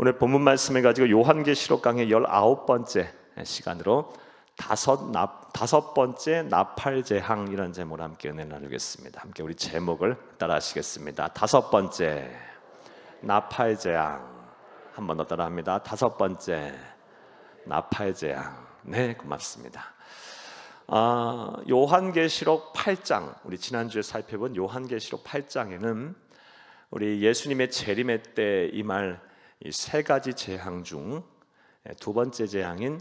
오늘 본문 말씀을 가지고 요한계시록 강의 19번째 시간으로 다섯 번째 나팔제항, 이런 제목으로 함께 은혜 나누겠습니다. 함께 우리 제목을 따라 하시겠습니다. 다섯 번째 나팔제항. 한 번 더 따라 합니다. 다섯 번째 나팔제항. 네, 고맙습니다. 요한계시록 8장, 우리 지난주에 살펴본 요한계시록 8장에는 우리 예수님의 재림의 때 임할 이 세 가지 재앙 중 두 번째 재앙인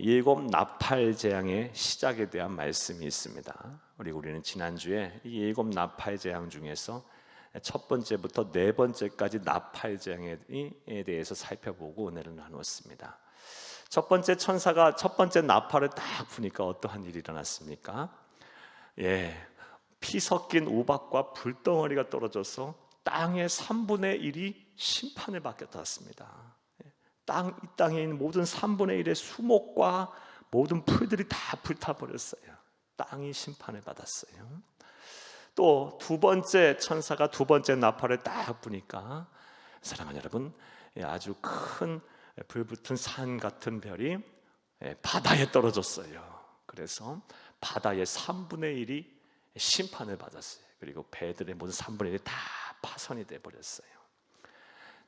일곱 나팔 재앙의 시작에 대한 말씀이 있습니다. 우리는 지난주에 이 일곱 나팔 재앙 중에서 첫 번째부터 네 번째까지 나팔 재앙에 대해서 살펴보고 은혜를 나누었습니다. 첫 번째 천사가 첫 번째 나팔을 딱 부니까 어떠한 일이 일어났습니까? 피 섞인 우박과 불덩어리가 떨어져서 땅의 3분의 1이 심판을 받았습니다. 이 땅에 있는 모든 3분의 1의 수목과 모든 풀들이 다 불타버렸어요. 땅이 심판을 받았어요. 또 두 번째 천사가 두 번째 나팔을 딱 부니까, 사랑하는 여러분, 아주 큰 불붙은 산 같은 별이 바다에 떨어졌어요. 그래서 바다의 3분의 1이 심판을 받았어요. 그리고 배들의 모든 3분의 1이 다 파손이 되어버렸어요.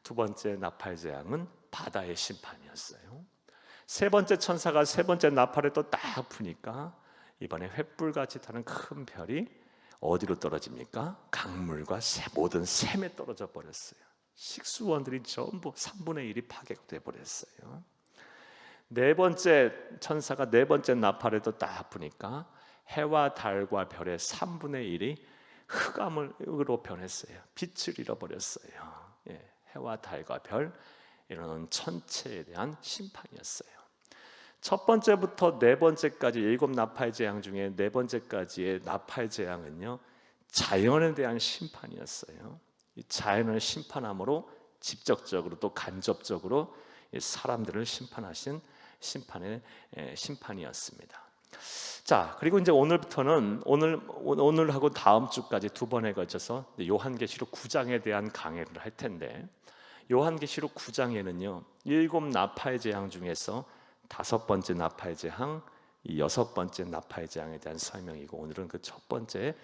두 번째 나팔 재앙은 바다의 심판이었어요. 세 번째 천사가 세 번째 나팔을 또 딱 부니까 이번에 횃불같이 타는 큰 별이 어디로 떨어집니까? 강물과 모든 샘에 떨어져 버렸어요. 식수원들이 전부 3분의 1이 파괴가 되어버렸어요. 네 번째 천사가 네 번째 나팔을 또 딱 부니까 해와 달과 별의 3분의 1이 흑암으로 변했어요. 빛을 잃어버렸어요. 해와 달과 별, 이런 천체에 대한 심판이었어요. 첫 번째부터 네 번째까지 일곱 나팔 재앙 중에 네 번째까지의 나팔 재앙은요, 자연에 대한 심판이었어요. 이 자연을 심판함으로 직접적으로 또 간접적으로 사람들을 심판하신 심판이었습니다. 자, 그리고 이제 오늘부터는 오늘하고 다음 주까지 두 번에 걸쳐서 요한계시록 9장에 대한 강해를 할 텐데, 요한계시록 9장에는요 일곱 나팔 재앙 중에서 다섯 번째 나팔 재앙, 여섯 번째 나팔 재앙에 대한 설명이고, 오늘은 그 첫 번째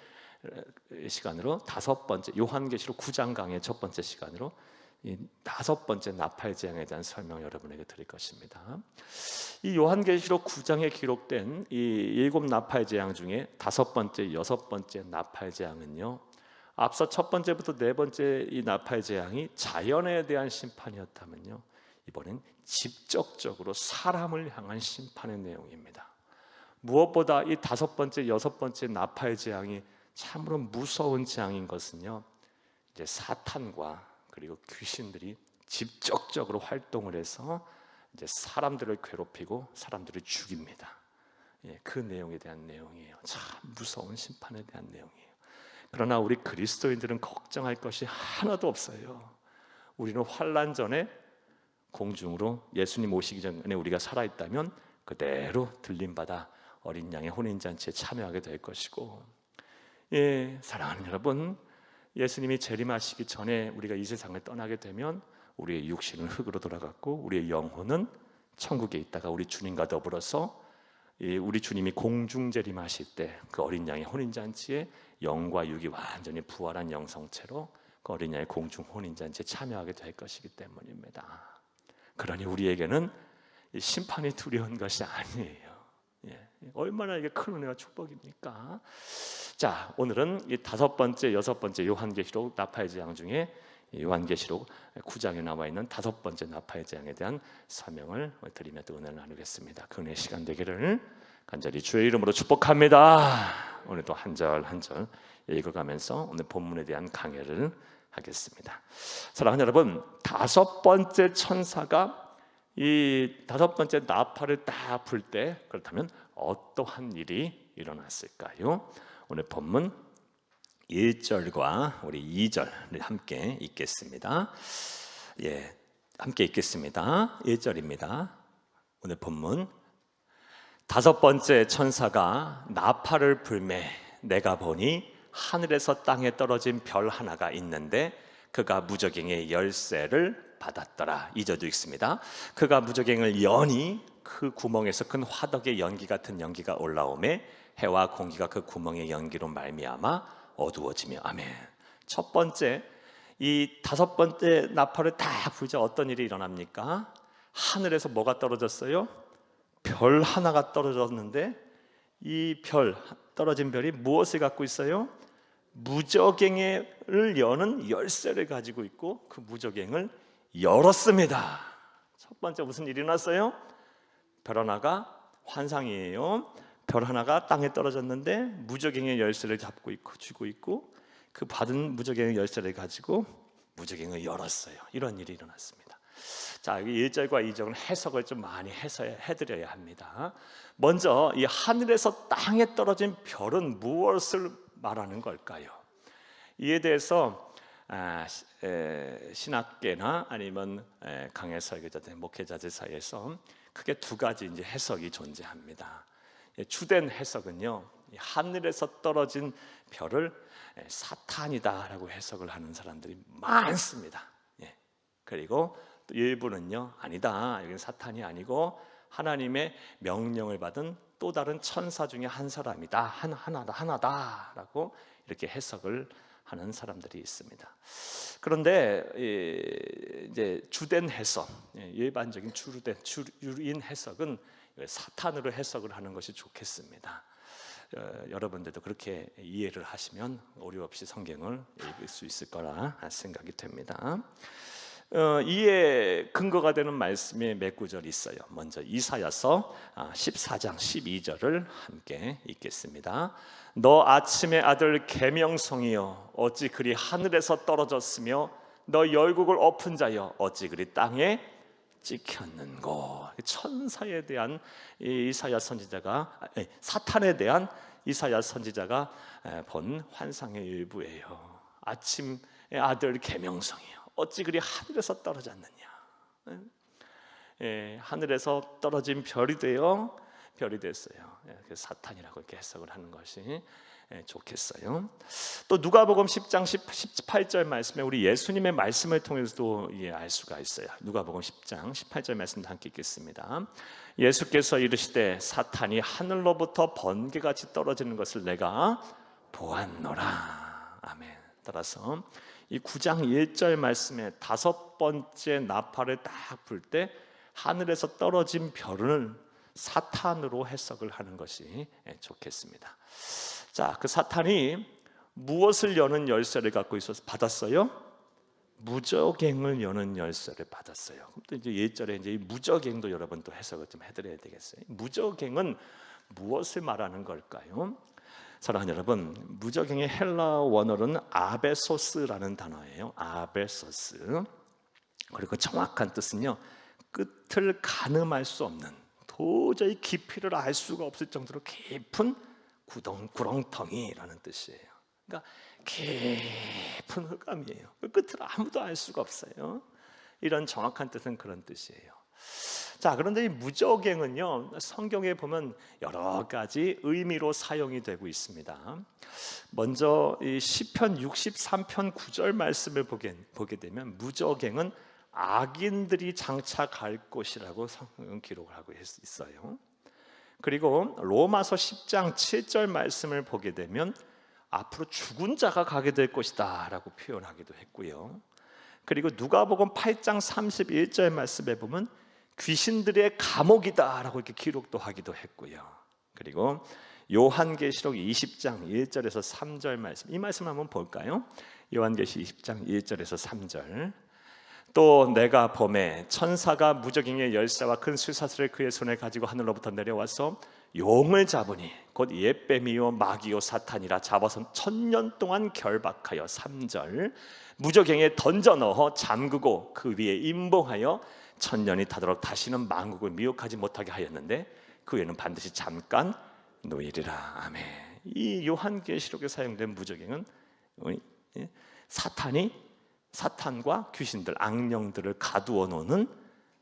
시간으로 다섯 번째 요한계시록 9장 강의 첫 번째 시간으로 이 다섯 번째 나팔 재앙에 대한 설명을 여러분에게 드릴 것입니다. 이 요한계시록 9장에 기록된 이 일곱 나팔 재앙 중에 다섯 번째, 여섯 번째 나팔 재앙은요, 앞서 첫 번째부터 네 번째 이 나팔 재앙이 자연에 대한 심판이었다면요, 이번엔 직접적으로 사람을 향한 심판의 내용입니다. 무엇보다 이 다섯 번째, 여섯 번째 나팔 재앙이 참으로 무서운 재앙인 것은요, 이제 사탄과 그리고 귀신들이 직접적으로 활동을 해서 이제 사람들을 괴롭히고 사람들을 죽입니다. 그 내용에 대한 내용이에요. 참 무서운 심판에 대한 내용이에요. 그러나 우리 그리스도인들은 걱정할 것이 하나도 없어요. 우리는 환난 전에 공중으로 예수님 오시기 전에 우리가 살아있다면 그대로 들림받아 어린 양의 혼인잔치에 참여하게 될 것이고, 사랑하는 여러분, 예수님이 재림하시기 전에 우리가 이 세상을 떠나게 되면 우리의 육신은 흙으로 돌아갔고 우리의 영혼은 천국에 있다가 우리 주님과 더불어서 우리 주님이 공중 재림하실 때 그 어린 양의 혼인잔치에 영과 육이 완전히 부활한 영성체로 그 어린 양의 공중 혼인잔치에 참여하게 될 것이기 때문입니다. 그러니 우리에게는 이 심판이 두려운 것이 아니에요. 얼마나 이게 큰 은혜와 축복입니까? 자, 오늘은 이 다섯 번째, 여섯 번째 요한계시록 나팔 재앙 중에 요한계시록 9장에 나와 있는 다섯 번째 나팔 재앙에 대한 설명을 드리며 또 은혜를 나누겠습니다. 그 은혜 시간 되기를 간절히 주의 이름으로 축복합니다. 오늘도 한 절 한 절 읽어가면서 오늘 본문에 대한 강해를 하겠습니다. 사랑하는 여러분, 다섯 번째 천사가 이 다섯 번째 나팔을 딱 불 때, 그렇다면 어떠한 일이 일어났을까요? 오늘 본문 1절과 우리 2절을 함께 읽겠습니다. 함께 읽겠습니다. 1절입니다. 오늘 본문, 다섯 번째 천사가 나팔을 불매 내가 보니 하늘에서 땅에 떨어진 별 하나가 있는데 그가 무저갱의 열쇠를 받았더라. 2절도 읽습니다. 그가 무저갱을 여니 그 구멍에서 큰 화덕의 연기 같은 연기가 올라오매 해와 공기가 그 구멍의 연기로 말미암아 어두워지며. 아멘. 첫 번째, 이 다섯 번째 나팔을 딱 불자 어떤 일이 일어납니까? 하늘에서 뭐가 떨어졌어요? 별 하나가 떨어졌는데 이 떨어진 별이 무엇을 갖고 있어요? 무저갱을 여는 열쇠를 가지고 있고 그 무저갱을 열었습니다. 첫 번째 무슨 일이 났어요? 별 하나가, 환상이에요. 별 하나가 땅에 떨어졌는데 무저갱의 열쇠를 잡고 있고 쥐고 있고 그 받은 무저갱의 열쇠를 가지고 무저갱을 열었어요. 이런 일이 일어났습니다. 자, 1절과 2절은 해석을 좀 많이 해드려야 합니다. 먼저 이 하늘에서 땅에 떨어진 별은 무엇을 말하는 걸까요? 이에 대해서 신학계나 아니면 강해 설교자들, 목회자들 사이에서 크게 두 가지 이제 해석이 존재합니다. 주된 해석은요, 하늘에서 떨어진 별을 사탄이다라고 해석을 하는 사람들이 많습니다. 그리고 또 일부는요, 아니다, 여기는 사탄이 아니고 하나님의 명령을 받은 또 다른 천사 중에 한 사람이다, 하나다라고 이렇게 해석을 하는 사람들이 있습니다. 그런데 이제 주된 해석, 일반적인 주인 해석은 사탄으로 해석을 하는 것이 좋겠습니다. 여러분들도 그렇게 이해를 하시면 오류 없이 성경을 읽을 수 있을 거라 생각이 됩니다. 이에 근거가 되는 말씀이 몇 구절이 있어요. 먼저 이사야서 14장 12절을 함께 읽겠습니다. 너 아침의 아들 계명성이여 어찌 그리 하늘에서 떨어졌으며 너 열국을 엎은 자여 어찌 그리 땅에 찍혔는고. 천사에 대한 이사야 선지자가, 사탄에 대한 이사야 선지자가 본 환상의 일부예요. 아침의 아들 계명성이여 어찌 그리 하늘에서 떨어졌느냐. 하늘에서 떨어진 별이 되어 별이 됐어요. 사탄이라고 이렇게 해석을 하는 것이 좋겠어요. 또 누가복음 10장 18절 말씀에 우리 예수님의 말씀을 통해서도 알 수가 있어요. 누가복음 10장 18절 말씀도 함께 읽겠습니다. 예수께서 이르시되 사탄이 하늘로부터 번개같이 떨어지는 것을 내가 보았노라. 아멘. 따라서 이 9장 1절 말씀에 다섯 번째 나팔을 딱 불 때 하늘에서 떨어진 별을 사탄으로 해석을 하는 것이 좋겠습니다. 자, 그 사탄이 무엇을 여는 열쇠를 갖고 있어서 받았어요? 무저갱을 여는 열쇠를 받았어요. 그럼 또 이제 1절에 이제 이 무저갱도 여러분 또 해석을 좀 해드려야 되겠어요. 무저갱은 무엇을 말하는 걸까요? 사랑하는 여러분, 무저갱의 헬라 원어로는 아베소스라는 단어예요. 아베소스. 그리고 정확한 뜻은요, 끝을 가늠할 수 없는, 도저히 깊이를 알 수가 없을 정도로 깊은 구렁텅이라는 뜻이에요. 그러니까 깊은 흑암이에요. 그 끝을 아무도 알 수가 없어요. 이런 정확한 뜻은 그런 뜻이에요. 자, 그런데 이 무저갱은요, 성경에 보면 여러 가지 의미로 사용이 되고 있습니다. 먼저 이 시편 63편 9절 말씀을 보게 되면 무저갱은 악인들이 장착할 곳이라고 성경은 기록을 하고 있어요. 그리고 로마서 10장 7절 말씀을 보게 되면 앞으로 죽은 자가 가게 될 것이다 라고 표현하기도 했고요. 그리고 누가복음 8장 31절 말씀에 보면 귀신들의 감옥이다 라고 이렇게 기록도 하기도 했고요. 그리고 요한계시록 20장 1절에서 3절 말씀, 이 말씀 한번 볼까요? 요한계시 20장 1절에서 3절. 또 내가 범에 천사가 무저갱의 열쇠와 큰 쇠사슬을 그의 손에 가지고 하늘로부터 내려와서 용을 잡으니 곧 옛뱀이요 마귀요 사탄이라 잡아서 1000년 동안 결박하여 3절 무저갱에 던져 넣어 잠그고 그 위에 임봉하여 1000년이 타도록 다시는 만국을 미혹하지 못하게 하였는데 그 후에는 반드시 잠깐 놓이리라. 아멘. 이 요한계시록에 사용된 무저갱은 사탄과 귀신들, 악령들을 가두어 놓는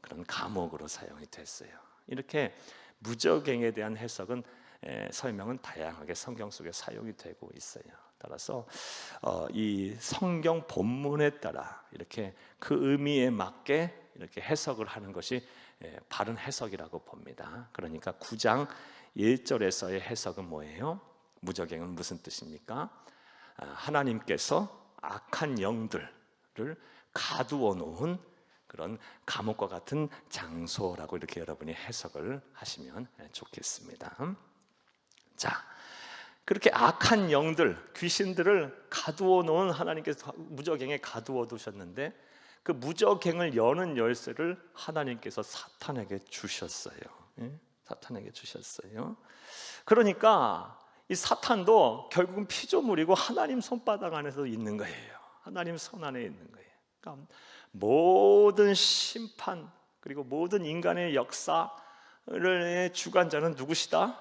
그런 감옥으로 사용이 됐어요. 이렇게 무저갱에 대한 해석은 설명은 다양하게 성경 속에 사용이 되고 있어요. 따라서 이 성경 본문에 따라 이렇게 그 의미에 맞게 이렇게 해석을 하는 것이 바른 해석이라고 봅니다. 그러니까 9장 1절에서의 해석은 뭐예요? 무저갱은 무슨 뜻입니까? 하나님께서 악한 영들을 가두어 놓은 그런 감옥과 같은 장소라고 이렇게 여러분이 해석을 하시면 좋겠습니다. 자, 그렇게 악한 영들, 귀신들을 가두어 놓은 하나님께서 무저갱에 가두어 두셨는데 그 무저갱을 여는 열쇠를 하나님께서 사탄에게 주셨어요. 사탄에게 주셨어요. 그러니까 이 사탄도 결국은 피조물이고 하나님 손바닥 안에서 있는 거예요. 하나님 손 안에 있는 거예요. 그러니까 모든 심판 그리고 모든 인간의 역사의 주관자는 누구시다?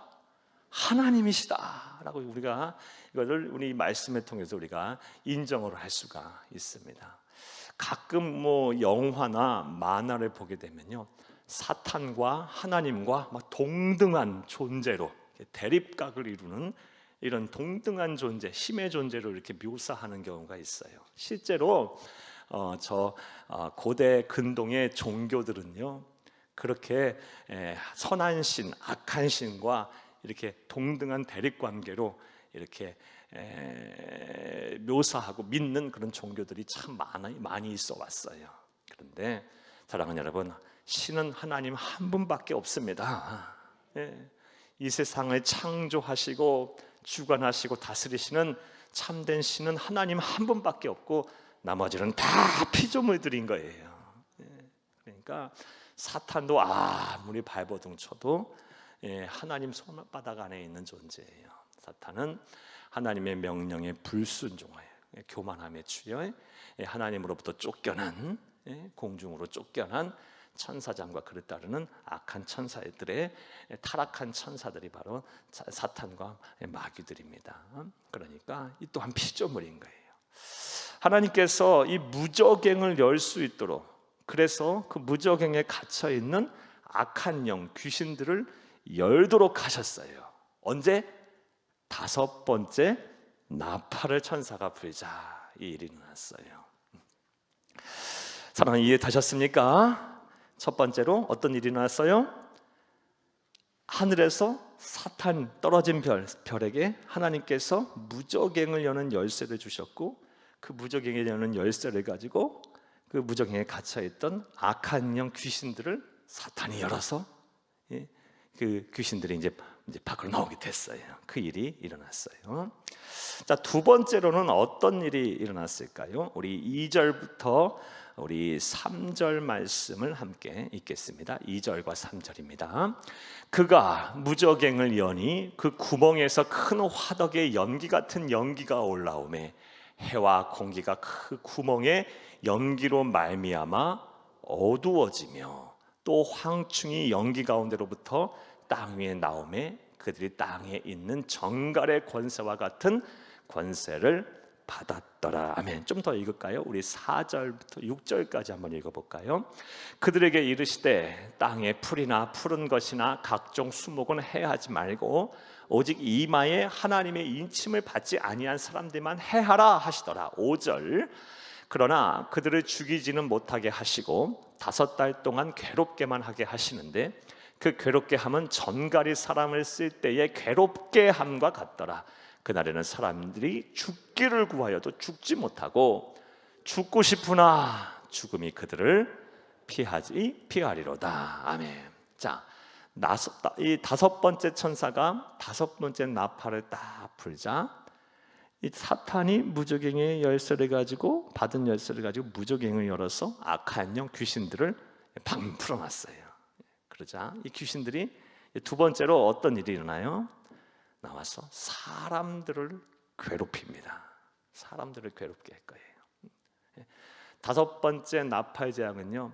하나님이시다라고 우리가 이것을 우리 말씀을 통해서 우리가 인정을 할 수가 있습니다. 가끔 영화나 만화를 보게 되면요, 사탄과 하나님과 막 동등한 존재로 대립각을 이루는 이런 동등한 존재, 힘의 존재로 이렇게 묘사하는 경우가 있어요. 실제로 고대 근동의 종교들은요, 그렇게 선한 신, 악한 신과 이렇게 동등한 대립 관계로 이렇게 묘사하고 믿는 그런 종교들이 참 많이 있어 왔어요. 그런데 사랑하는 여러분, 신은 하나님 한 분밖에 없습니다. 이 세상을 창조하시고 주관하시고 다스리시는 참된 신은 하나님 한 분밖에 없고 나머지는 다 피조물들인 거예요. 그러니까 사탄도 아무리 발버둥 쳐도 하나님 손바닥 안에 있는 존재예요. 사탄은 하나님의 명령에 불순종하여 교만함에 취해 하나님으로부터 쫓겨난, 공중으로 쫓겨난 천사장과 그를 따르는 악한 천사들의 타락한 천사들이 바로 사탄과 마귀들입니다. 그러니까 이 또한 피조물인 거예요. 하나님께서 이 무저갱을 열 수 있도록, 그래서 그 무저갱에 갇혀 있는 악한 영, 귀신들을 열도록 하셨어요. 언제? 5번째 나팔을 천사가 불자 이 일이 일어났어요. 사랑은 이해되셨습니까? 첫 번째로 어떤 일이 일어났어요? 하늘에서 사탄 떨어진 별에게 하나님께서 무저갱을 여는 열쇠를 주셨고, 그 무저갱을 여는 열쇠를 가지고 그 무저갱에 갇혀있던 악한 영 귀신들을 사탄이 열어서 그 귀신들이 이제 밖으로 나오게 됐어요. 그 일이 일어났어요. 자, 두 번째로는 어떤 일이 일어났을까요? 우리 2절부터 우리 3절 말씀을 함께 읽겠습니다. 2절과 3절입니다. 그가 무저갱을 여니 그 구멍에서 큰 화덕의 연기 같은 연기가 올라오매 해와 공기가 그 구멍에 연기로 말미암아 어두워지며 또 황충이 연기 가운데로부터 땅 위에 나오매 그들이 땅에 있는 정갈의 권세와 같은 권세를 받았더라. 아멘. 좀 더 읽을까요? 우리 4절부터 6절까지 한번 읽어볼까요? 그들에게 이르시되 땅에 풀이나 푸른 것이나 각종 수목은 해하지 말고 오직 이마에 하나님의 인침을 받지 아니한 사람들만 해하라 하시더라. 5절. 그러나 그들을 죽이지는 못하게 하시고 5달 동안 괴롭게만 하게 하시는데 그 괴롭게 함은 전갈이 사람을 쓸 때에 괴롭게 함과 같더라. 그날에는 사람들이 죽기를 구하여도 죽지 못하고 죽고 싶으나 죽음이 그들을 피하리로다. 아멘. 자, 이 5번째 천사가 5번째 나팔을 딱 불자 이 사탄이 무저갱의 열쇠를 가지고 받은 열쇠를 가지고 무저갱을 열어서 악한 영 귀신들을 방 풀어놨어요. 그러자 이 귀신들이 두 번째로 어떤 일이 일어나요? 나와서 사람들을 괴롭힙니다. 사람들을 괴롭게 할 거예요. 5번째 나팔 재앙은요,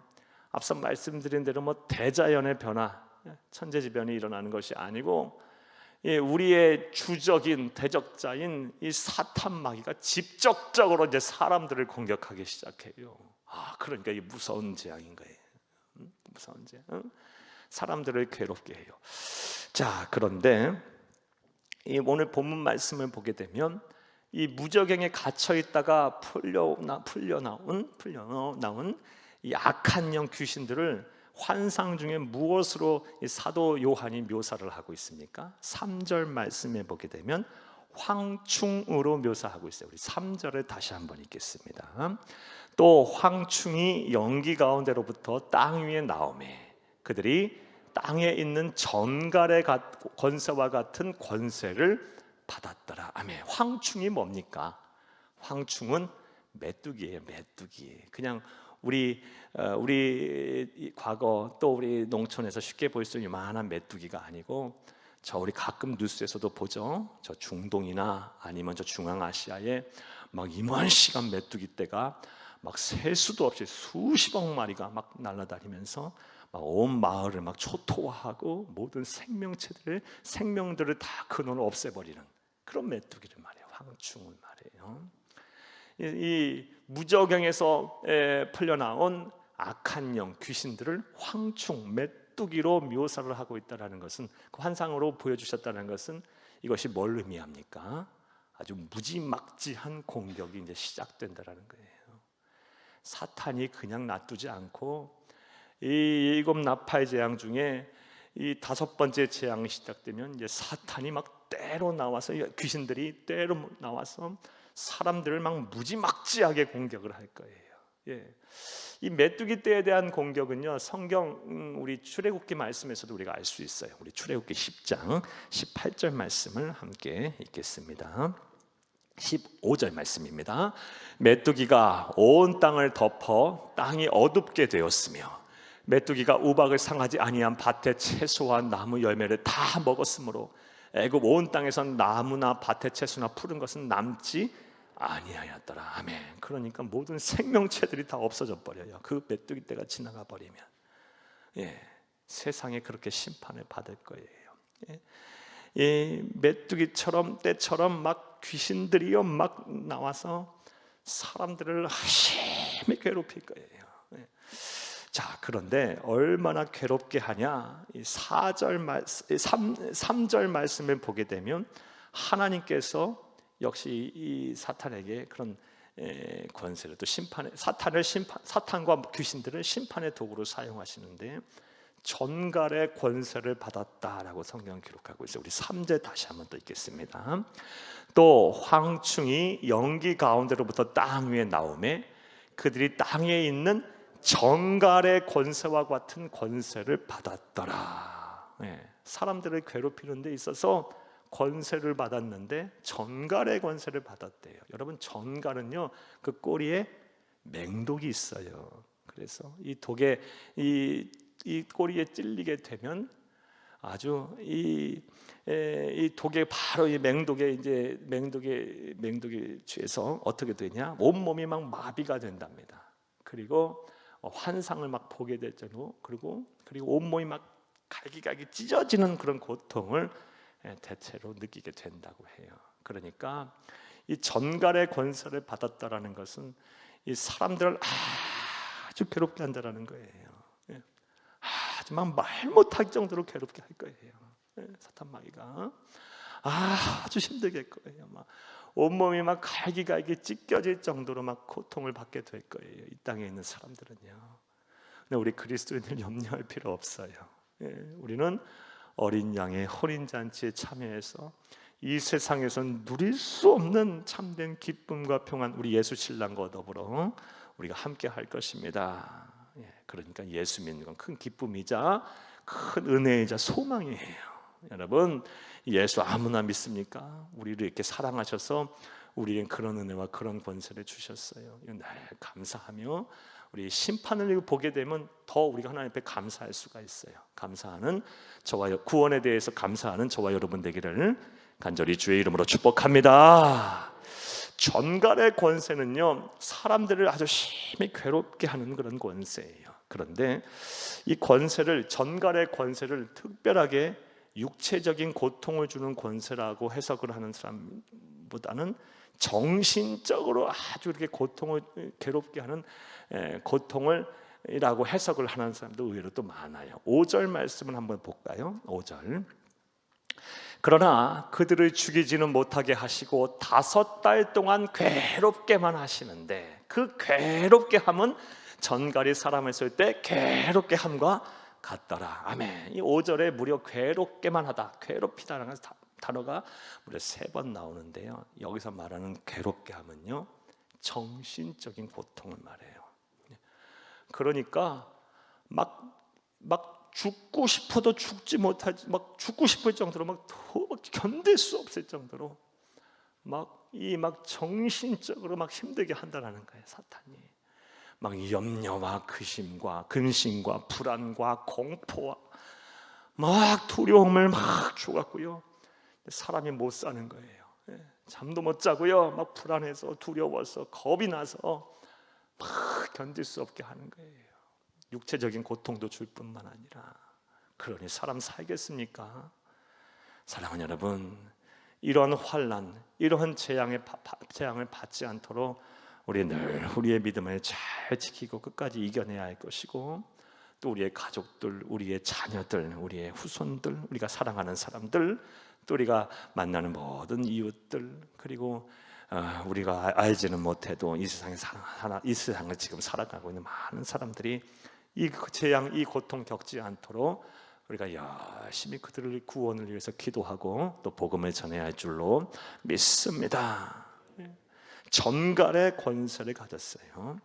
앞서 말씀드린 대로 대자연의 변화, 천재지변이 일어나는 것이 아니고 우리의 주적인 대적자인 이 사탄 마귀가 직접적으로 이제 사람들을 공격하기 시작해요. 그러니까 이 무서운 재앙인 거예요. 무서운 재앙. 사람들을 괴롭게 해요. 자, 그런데 오늘 본문 말씀을 보게 되면 이 무저갱에 갇혀 있다가 풀려나온 이 악한 영 귀신들을 환상 중에 무엇으로 이 사도 요한이 묘사를 하고 있습니까? 3절 말씀에 보게 되면 황충으로 묘사하고 있어요. 우리 3절을 다시 한번 읽겠습니다. 또 황충이 연기 가운데로부터 땅 위에 나오매 그들이 땅에 있는 전갈의 권세와 같은 권세를 받았더라. 아멘. 황충이 뭡니까? 황충은 메뚜기예요. 메뚜기. 그냥 우리 과거 또 우리 농촌에서 쉽게 볼 수 있는 요만한 메뚜기가 아니고, 저 우리 가끔 뉴스에서도 보죠. 저 중동이나 아니면 저 중앙아시아에 막 이만시간 메뚜기 떼가 막 셀 수도 없이 수십억 마리가 막 날아다니면서 막 온 마을을 막 초토화하고 모든 생명들을 다 근원을 없애버리는 그런 메뚜기를 말해요. 황충을 말해요. 이 무저갱에서 풀려나온 악한 영 귀신들을 황충 메뚜기로 묘사를 하고 있다는 것은, 그 환상으로 보여주셨다는 것은 이것이 뭘 의미합니까? 아주 무지막지한 공격이 이제 시작된다는 거예요. 사탄이 그냥 놔두지 않고 이 7 나팔 재앙 중에 이 5번째 재앙이 시작되면 이제 사탄이 막 때로 나와서, 귀신들이 때로 나와서 사람들을 막 무지막지하게 공격을 할 거예요. 예. 이 메뚜기 떼에 대한 공격은요, 성경 우리 출애굽기 말씀에서도 우리가 알 수 있어요. 우리 출애굽기 10장 18절 말씀을 함께 읽겠습니다. 15절 말씀입니다. 메뚜기가 온 땅을 덮어 땅이 어둡게 되었으며 메뚜기가 우박을 상하지 아니한 밭의 채소와 나무 열매를 다 먹었으므로 애굽 온 땅에선 나무나 밭의 채소나 푸른 것은 남지 아니하였더라. 아멘. 그러니까 모든 생명체들이 다 없어져 버려요. 그 메뚜기 떼가 지나가 버리면, 세상에 그렇게 심판을 받을 거예요. 이 메뚜기처럼 때처럼 막 귀신들이요 막 나와서 사람들을 심히 괴롭힐 거예요. 자, 그런데 얼마나 괴롭게 하냐? 이 3절 말씀을 보게 되면 하나님께서 역시 이 사탄에게 그런 권세를, 또 사탄과 귀신들을 심판의 도구로 사용하시는데 전갈의 권세를 받았다라고 성경은 기록하고 있어요. 우리 3절 다시 한번 또 읽겠습니다. 또 황충이 연기 가운데로부터 땅 위에 나오매 그들이 땅에 있는 전갈의 권세와 같은 권세를 받았더라. 사람들을 괴롭히는 데 있어서 권세를 받았는데 전갈의 권세를 받았대요. 여러분, 전갈은요 그 꼬리에 맹독이 있어요. 그래서 이 독에 이 꼬리에 찔리게 되면 아주 이 독에 바로 이 맹독에 취해서 어떻게 되냐? 온몸이 막 마비가 된답니다. 그리고 환상을 막 보게 될 정도, 그리고 온몸이 막 갈기갈기 찢어지는 그런 고통을 대체로 느끼게 된다고 해요. 그러니까 이 전갈의 권세를 받았다라는 것은 이 사람들을 아주 괴롭게 한다라는 거예요. 아주 막 말 못할 정도로 괴롭게 할 거예요. 사탄 마귀가 아주 힘들게 할 거예요. 막 온몸이 막 갈기갈기 찢겨질 정도로 막 고통을 받게 될 거예요. 이 땅에 있는 사람들은요. 근데 우리 그리스도인들 염려할 필요 없어요. 우리는 어린 양의 혼인 잔치에 참여해서 이 세상에선 누릴 수 없는 참된 기쁨과 평안, 우리 예수 신랑과 더불어 우리가 함께 할 것입니다. 그러니까 예수 믿는 건 큰 기쁨이자 큰 은혜이자 소망이에요. 여러분, 예수 아무나 믿습니까? 우리를 이렇게 사랑하셔서 우리에게 그런 은혜와 그런 권세를 주셨어요. 날 감사하며 우리 심판을 보게 되면 더 우리가 하나님 앞에 감사할 수가 있어요. 감사하는 구원에 대해서 감사하는 저와 여러분 되기를 간절히 주의 이름으로 축복합니다. 전갈의 권세는요, 사람들을 아주 심히 괴롭게 하는 그런 권세예요. 그런데 이 권세를, 전갈의 권세를 특별하게 육체적인 고통을 주는 권세라고 해석을 하는 사람보다는 정신적으로 아주 이렇게 고통을 괴롭게 하는 고통을이라고 해석을 하는 사람도 의외로 또 많아요. 5절 말씀을 한번 볼까요? 5절. 그러나 그들을 죽이지는 못하게 하시고 5달 동안 괴롭게만 하시는데, 그 괴롭게 함은 전갈이 사람을 쏠 때 괴롭게 함과 같더라. 아멘. 이 5절에 무려 괴롭게만 하다, 괴롭히다라는 단어가 무려 3번 나오는데요, 여기서 말하는 괴롭게 함은요, 정신적인 고통을 말해요. 그러니까 막 죽고 싶어도 죽지 못하지, 막 죽고 싶을 정도로 막 견딜 수 없을 정도로 막 정신적으로 막 힘들게 한다라는 거예요. 사탄이 막 염려와 근심과 불안과 공포와 막 두려움을 막 줘갖고요, 사람이 못 사는 거예요. 잠도 못 자고요, 막 불안해서 두려워서 겁이 나서 막 견딜 수 없게 하는 거예요. 육체적인 고통도 줄 뿐만 아니라. 그러니 사람 살겠습니까? 사랑하는 여러분, 이런 환난, 이러한 재앙을 받지 않도록 우리 늘 우리의 믿음을 잘 지키고 끝까지 이겨내야 할 것이고, 또 우리의 가족들, 우리의 자녀들, 우리의 후손들, 우리가 사랑하는 사람들, 또 우리가 만나는 모든 이웃들, 그리고 우리가 알지는 못해도 이 세상을 지금 살아가고 있는 많은 사람들이 이 재앙, 이 고통 겪지 않도록 우리가 열심히 그들을 구원을 위해서 기도하고 또 복음을 전해야 할 줄로 믿습니다. 전갈의 권세를 가졌어요.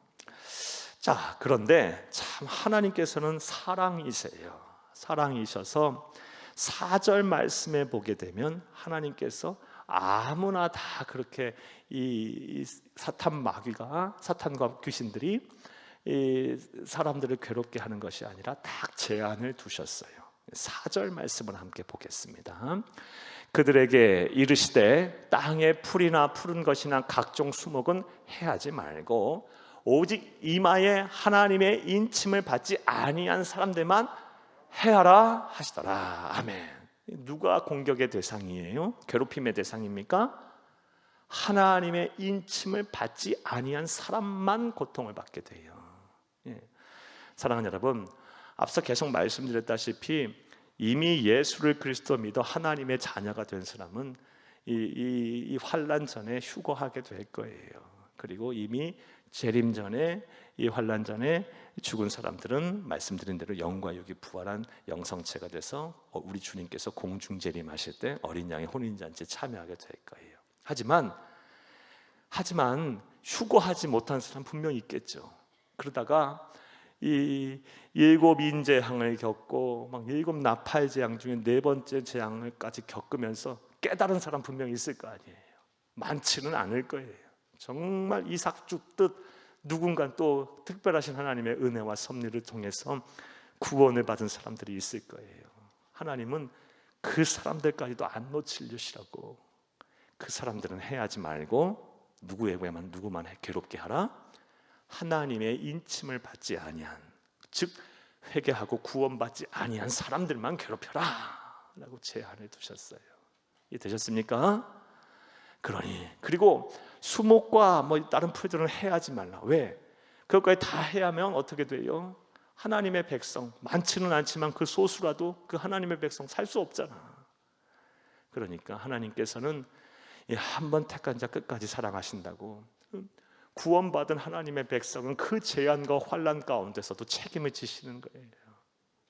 자, 그런데 참 하나님께서는 사랑이세요. 사랑이셔서 4절 말씀에 보게 되면 하나님께서 아무나 다 그렇게 이 사탄과 귀신들이 이 사람들을 괴롭게 하는 것이 아니라 딱 제한을 두셨어요. 4절 말씀을 함께 보겠습니다. 그들에게 이르시되 땅의 풀이나 푸른 것이나 각종 수목은 해하지 말고 오직 이마에 하나님의 인침을 받지 아니한 사람들만 해하라 하시더라. 아멘. 누가 공격의 대상이에요? 괴롭힘의 대상입니까? 하나님의 인침을 받지 아니한 사람만 고통을 받게 돼요. 사랑하는 여러분, 앞서 계속 말씀드렸다시피 이미 예수를 그리스도 믿어 하나님의 자녀가 된 사람은 이 환난 전에 휴거하게 될 거예요. 그리고 이미 재림 전에, 이 환난 전에 죽은 사람들은 말씀드린 대로 영과 육이 부활한 영성체가 돼서 우리 주님께서 공중 재림하실 때 어린 양의 혼인잔치에 참여하게 될 거예요. 하지만 휴거하지 못한 사람 분명히 있겠죠. 그러다가 이 7 인재항을 겪고 막 7 나팔 재앙 중에 4번째 재앙을까지 겪으면서 깨달은 사람 분명히 있을 거 아니에요. 많지는 않을 거예요. 정말 이삭 죽듯 누군가 또 특별하신 하나님의 은혜와 섭리를 통해서 구원을 받은 사람들이 있을 거예요. 하나님은 그 사람들까지도 안 놓치려시라고, 그 사람들은 해하지 말고 누구만 괴롭게 하라? 하나님의 인침을 받지 아니한, 즉 회개하고 구원받지 아니한 사람들만 괴롭혀라 라고 제한을 두셨어요. 이해되셨습니까? 그리고 수목과 다른 풀들은 해하지 말라. 왜? 그것까지 다 해야면 어떻게 돼요? 하나님의 백성, 많지는 않지만 그 소수라도 그 하나님의 백성 살 수 없잖아. 그러니까 하나님께서는 한 번 택한 자 끝까지 사랑하신다고, 구원받은 하나님의 백성은 그 재앙과 환난 가운데서도 책임을 지시는 거예요.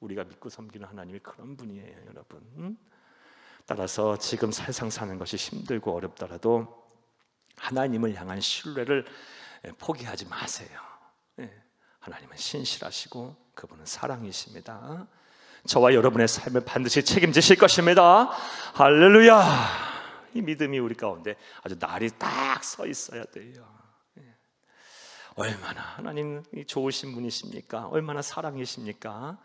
우리가 믿고 섬기는 하나님이 그런 분이에요, 여러분. 따라서 지금 세상 사는 것이 힘들고 어렵더라도 하나님을 향한 신뢰를 포기하지 마세요. 하나님은 신실하시고 그분은 사랑이십니다. 저와 여러분의 삶을 반드시 책임지실 것입니다. 할렐루야. 이 믿음이 우리 가운데 아주 날이 딱 서 있어야 돼요. 얼마나 하나님이 좋으신 분이십니까? 얼마나 사랑이십니까?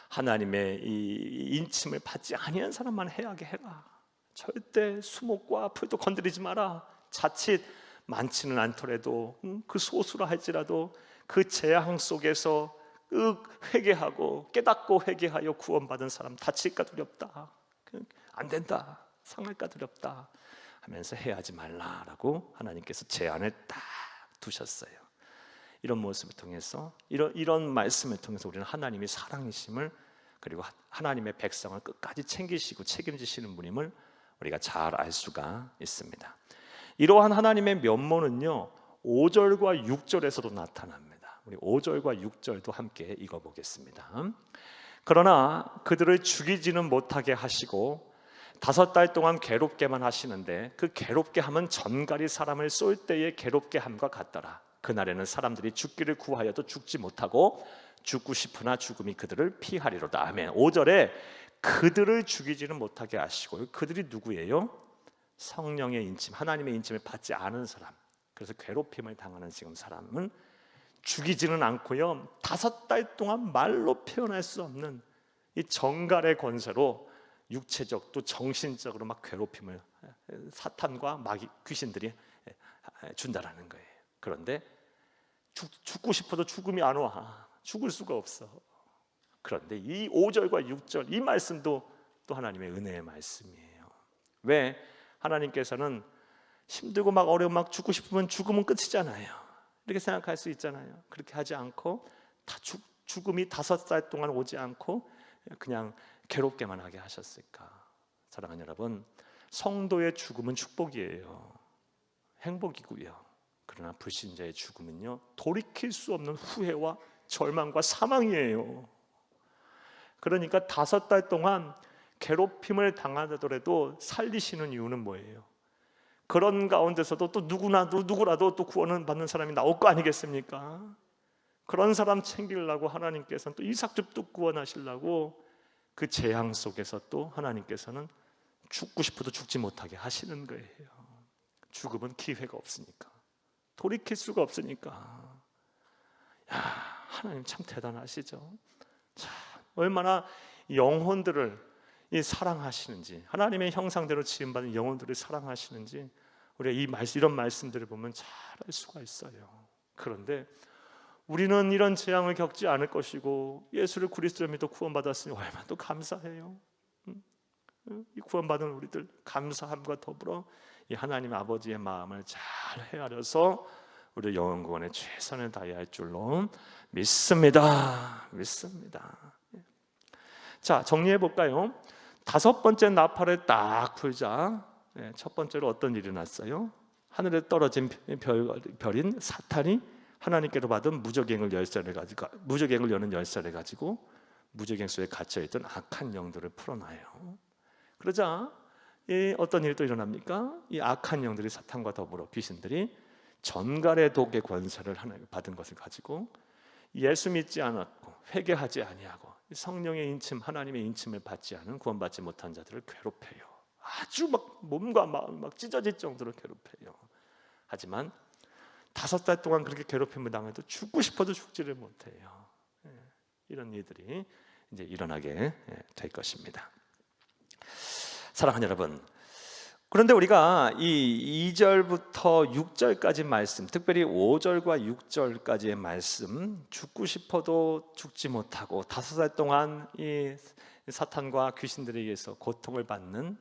하나님의 이 인침을 받지 아니한 사람만 해하게 해라. 절대 수목과 풀도 건드리지 마라. 자칫 많지는 않더라도 그 소수라 할지라도 그 재앙 속에서 회개하고 깨닫고 회개하여 구원받은 사람 다칠까 두렵다, 안 된다, 상할까 두렵다 하면서 해하지 말라라고 하나님께서 제안을 딱 두셨어요. 이런 모습을 통해서, 이런 말씀을 통해서 우리는 하나님이 사랑이심을, 그리고 하나님의 백성을 끝까지 챙기시고 책임지시는 분임을 우리가 잘 알 수가 있습니다. 이러한 하나님의 면모는요 5절과 6절에서도 나타납니다. 우리 5절과 6절도 함께 읽어보겠습니다. 그러나 그들을 죽이지는 못하게 하시고 5달 동안 괴롭게만 하시는데 그 괴롭게 함은 전갈이 사람을 쏠 때의 괴롭게 함과 같더라. 그날에는 사람들이 죽기를 구하여도 죽지 못하고 죽고 싶으나 죽음이 그들을 피하리로다. 아멘. 5절에 그들을 죽이지는 못하게 하시고, 그들이 누구예요? 성령의 인침, 하나님의 인침을 받지 않은 사람. 그래서 괴롭힘을 당하는 지금 사람은 죽이지는 않고요 5달 동안 말로 표현할 수 없는 이 정갈의 권세로 육체적 또 정신적으로 막 괴롭힘을 사탄과 마귀 귀신들이 준다라는 거예요. 그런데 죽고 싶어도 죽음이 안 와. 죽을 수가 없어. 그런데 이 5절과 6절 이 말씀도 또 하나님의 은혜의 말씀이에요. 왜? 하나님께서는 힘들고 막 어려워 막 죽고 싶으면 죽으면 끝이잖아요. 이렇게 생각할 수 있잖아요. 그렇게 하지 않고 다 죽음이 5살 동안 오지 않고 그냥 괴롭게만 하게 하셨을까? 사랑하는 여러분, 성도의 죽음은 축복이에요. 행복이고요. 그러나 불신자의 죽음은요 돌이킬 수 없는 후회와 절망과 사망이에요. 그러니까 5달 동안 괴롭힘을 당하더라도 살리시는 이유는 뭐예요? 그런 가운데서도 또 누구라도 또 구원을 받는 사람이 나올 거 아니겠습니까? 그런 사람 챙기려고 하나님께서는 또 이삭집도 구원하시려고 그 재앙 속에서 또 하나님께서는 죽고 싶어도 죽지 못하게 하시는 거예요. 죽음은 기회가 없으니까, 돌이킬 수가 없으니까. 야, 하나님 참 대단하시죠. 참 얼마나 영혼들을 사랑하시는지, 하나님의 형상대로 지음받은 영혼들을 사랑하시는지 우리가 이런 말씀들을 보면 잘 알 수가 있어요. 그런데 우리는 이런 재앙을 겪지 않을 것이고 예수를 그리스도로 믿어 구원받았으니 얼마나 또 감사해요. 이 구원받은 우리들 감사함과 더불어 이 하나님 아버지의 마음을 잘 헤아려서 우리 영혼 구원에 최선을 다해야 할 줄로 믿습니다. 자, 정리해 볼까요? 5번째 나팔을 딱 불자 첫 번째로 어떤 일이 났어요? 하늘에 떨어진 별인 사탄이 하나님께로 받은 무적행을 여는 열쇠를 가지고 무적행 속에 갇혀있던 악한 영들을 풀어놔요. 그러자 어떤 일도 일어납니까? 이 악한 영들이 사탄과 더불어 귀신들이 전갈의 독의 권세를 받은 것을 가지고 예수 믿지 않았고 회개하지 아니하고 성령의 인침, 하나님의 인침을 받지 않은 구원받지 못한 자들을 괴롭혀요. 아주 막 몸과 마음이 막 찢어질 정도로 괴롭혀요. 하지만 5달 동안 그렇게 괴롭힘을 당해도 죽고 싶어도 죽지를 못해요. 이런 일들이 이제 일어나게 될 것입니다. 사랑하는 여러분, 그런데 우리가 이 2절부터 6절까지 말씀, 특별히 5절과 6절까지의 말씀, 죽고 싶어도 죽지 못하고 5살 동안 이 사탄과 귀신들에 의해서 고통을 받는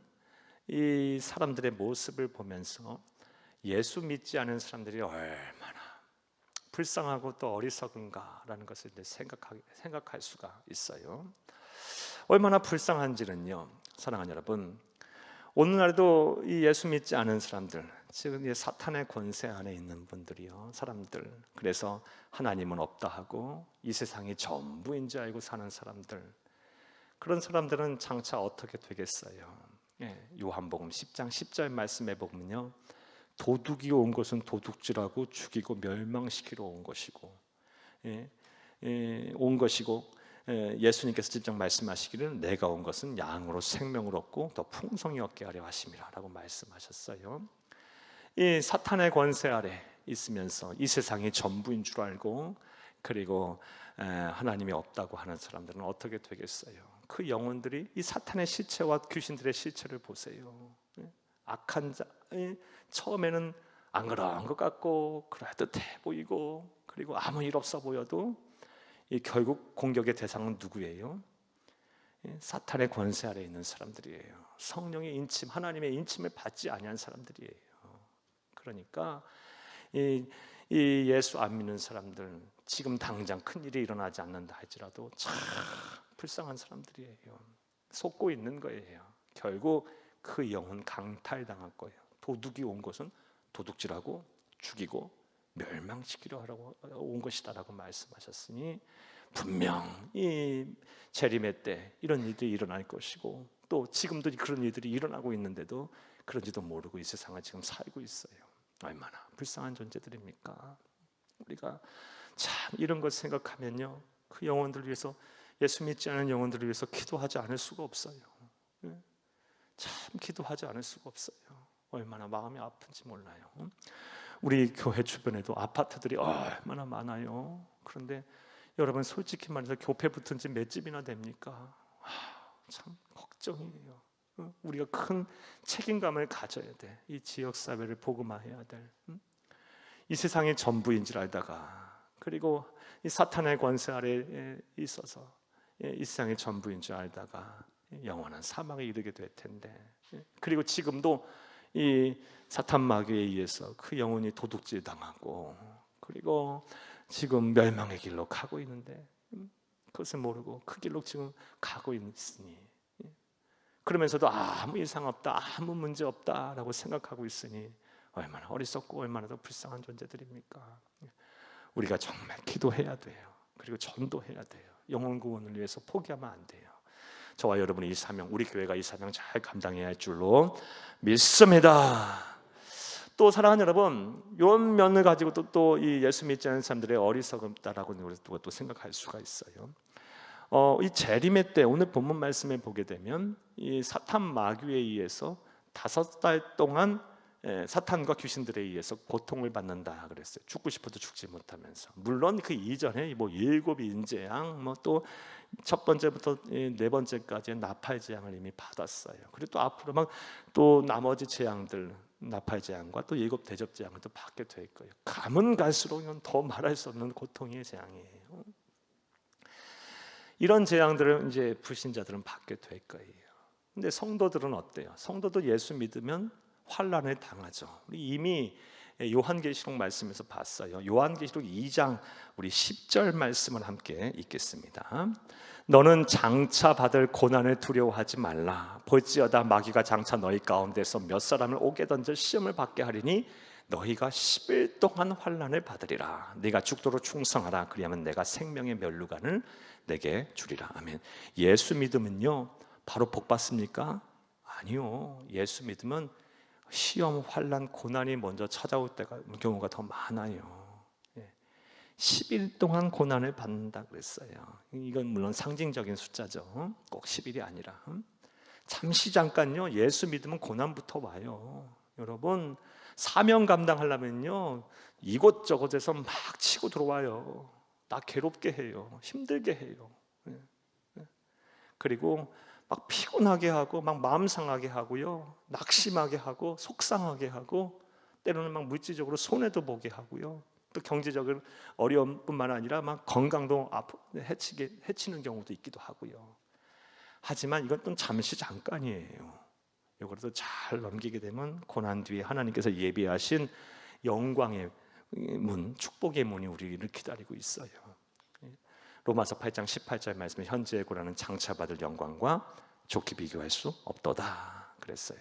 이 사람들의 모습을 보면서 예수 믿지 않은 사람들이 얼마나 불쌍하고 또 어리석은가라는 것을 생각할 수가 있어요. 얼마나 불쌍한지는요, 사랑하는 여러분, 오늘날도 이 예수 믿지 않은 사람들, 지금 이 사탄의 권세 안에 있는 분들이요, 사람들, 그래서 하나님은 없다 하고 이 세상이 전부인 줄 알고 사는 사람들, 그런 사람들은 장차 어떻게 되겠어요? 요한복음 10장 10절 말씀에 보면요, 도둑이 온 것은 도둑질하고 죽이고 멸망시키러 온 것이고, 예수님께서 직접 말씀하시기를 내가 온 것은 양으로 생명을 얻고 더 풍성히 얻게 하려 하심이라 라고 말씀하셨어요. 이 사탄의 권세 아래 있으면서 이 세상이 전부인 줄 알고 그리고 하나님이 없다고 하는 사람들은 어떻게 되겠어요? 그 영혼들이 이 사탄의 실체와 귀신들의 실체를 보세요. 악한 자, 처음에는 안 그런 것 같고 그럴듯해 보이고 그리고 아무 일 없어 보여도 결국 공격의 대상은 누구예요? 사탄의 권세 아래 있는 사람들이에요. 성령의 인침, 하나님의 인침을 받지 아니한 사람들이에요. 그러니까 이 예수 안 믿는 사람들, 지금 당장 큰 일이 일어나지 않는다 할지라도 참 불쌍한 사람들이에요. 속고 있는 거예요. 결국 그 영혼 강탈당할 거예요. 도둑이 온 것은 도둑질하고 죽이고 멸망시키려 하라고 온 것이다라고 말씀하셨으니 분명 이 재림의 때 이런 일들이 일어날 것이고 또 지금도 그런 일들이 일어나고 있는데도 그런지도 모르고 이 세상을 지금 살고 있어요. 얼마나 불쌍한 존재들입니까? 우리가 참 이런 것 생각하면요, 그 영혼들을 위해서, 예수 믿지 않은 영혼들을 위해서 기도하지 않을 수가 없어요. 참 기도하지 않을 수가 없어요. 얼마나 마음이 아픈지 몰라요. 우리 교회 주변에도 아파트들이 얼마나 많아요. 그런데 여러분 솔직히 말해서 교회 붙은 집 몇 집이나 됩니까? 참 걱정이에요. 우리가 큰 책임감을 가져야 돼. 이 지역 사회를 복음화해야 될, 이 세상의 전부인 줄 알다가, 그리고 이 사탄의 권세 아래에 있어서 이 세상의 전부인 줄 알다가 영원한 사망에 이르게 될 텐데, 그리고 지금도 이 사탄 마귀에 의해서 그 영혼이 도둑질 당하고, 그리고 지금 멸망의 길로 가고 있는데 그것을 모르고 그 길로 지금 가고 있으니, 그러면서도 아무 이상 없다, 아무 문제 없다라고 생각하고 있으니 얼마나 어리석고 얼마나 더 불쌍한 존재들입니까? 우리가 정말 기도해야 돼요. 그리고 전도해야 돼요. 영혼 구원을 위해서 포기하면 안 돼요. 저와 여러분이 이 사명, 우리 교회가 이 사명 잘 감당해야 할 줄로 믿습니다. 또 사랑하는 여러분, 이런 면을 가지고 또 이 예수 믿지 않는 사람들의 어리석음다라고 또 생각할 수가 있어요. 이 재림의 때, 오늘 본문 말씀에 보게 되면 이 사탄 마귀에 의해서 5달 동안 사탄과 귀신들에 의해서 고통을 받는다 그랬어요. 죽고 싶어도 죽지 못하면서. 물론 그 이전에 뭐 7 인재양, 뭐 또 첫 번째부터 4번째까지 나팔 재앙을 이미 받았어요. 그리고 또 앞으로 막 또 나머지 재앙들, 나팔 재앙과 또 7 대접 재앙을 또 받게 될 거예요. 가면 갈수록 이건 더 말할 수 없는 고통의 재앙이에요. 이런 재앙들을 이제 불신자들은 받게 될 거예요. 근데 성도들은 어때요? 성도도 예수 믿으면 환난을 당하죠. 우리 이미 요한계시록 말씀에서 봤어요. 요한계시록 2장 우리 10절 말씀을 함께 읽겠습니다. 너는 장차 받을 고난을 두려워하지 말라. 볼지어다 마귀가 장차 너희 가운데서 몇 사람을 옥에 던져 시험을 받게 하리니 너희가 10일 동안 환난을 받으리라. 네가 죽도록 충성하라. 그리하면 내가 생명의 면류관을 내게 주리라. 아멘. 예수 믿으면요 바로 복 받습니까? 아니요. 예수 믿으면 시험, 환난, 고난이 먼저 찾아올 경우가 더 많아요. 10일 동안 고난을 받는다 그랬어요. 이건 물론 상징적인 숫자죠. 꼭 10일이 아니라 잠시 잠깐요 예수 믿으면 고난부터 와요. 여러분 사명 감당하려면요 이곳저곳에서 막 치고 들어와요. 나 괴롭게 해요. 힘들게 해요. 그리고 막 피곤하게 하고 막 마음 상하게 하고요, 낙심하게 하고 속상하게 하고, 때로는 막 물질적으로 손해도 보게 하고요, 또 경제적인 어려움뿐만 아니라 막 건강도 해치는 경우도 있기도 하고요. 하지만 이건 또 잠시 잠깐이에요. 이거라도 잘 넘기게 되면 고난 뒤에 하나님께서 예비하신 영광의 문, 축복의 문이 우리를 기다리고 있어요. 로마서 8장 18절 말씀에 현재의 고난은 장차 받을 영광과 좋게 비교할 수 없도다 그랬어요.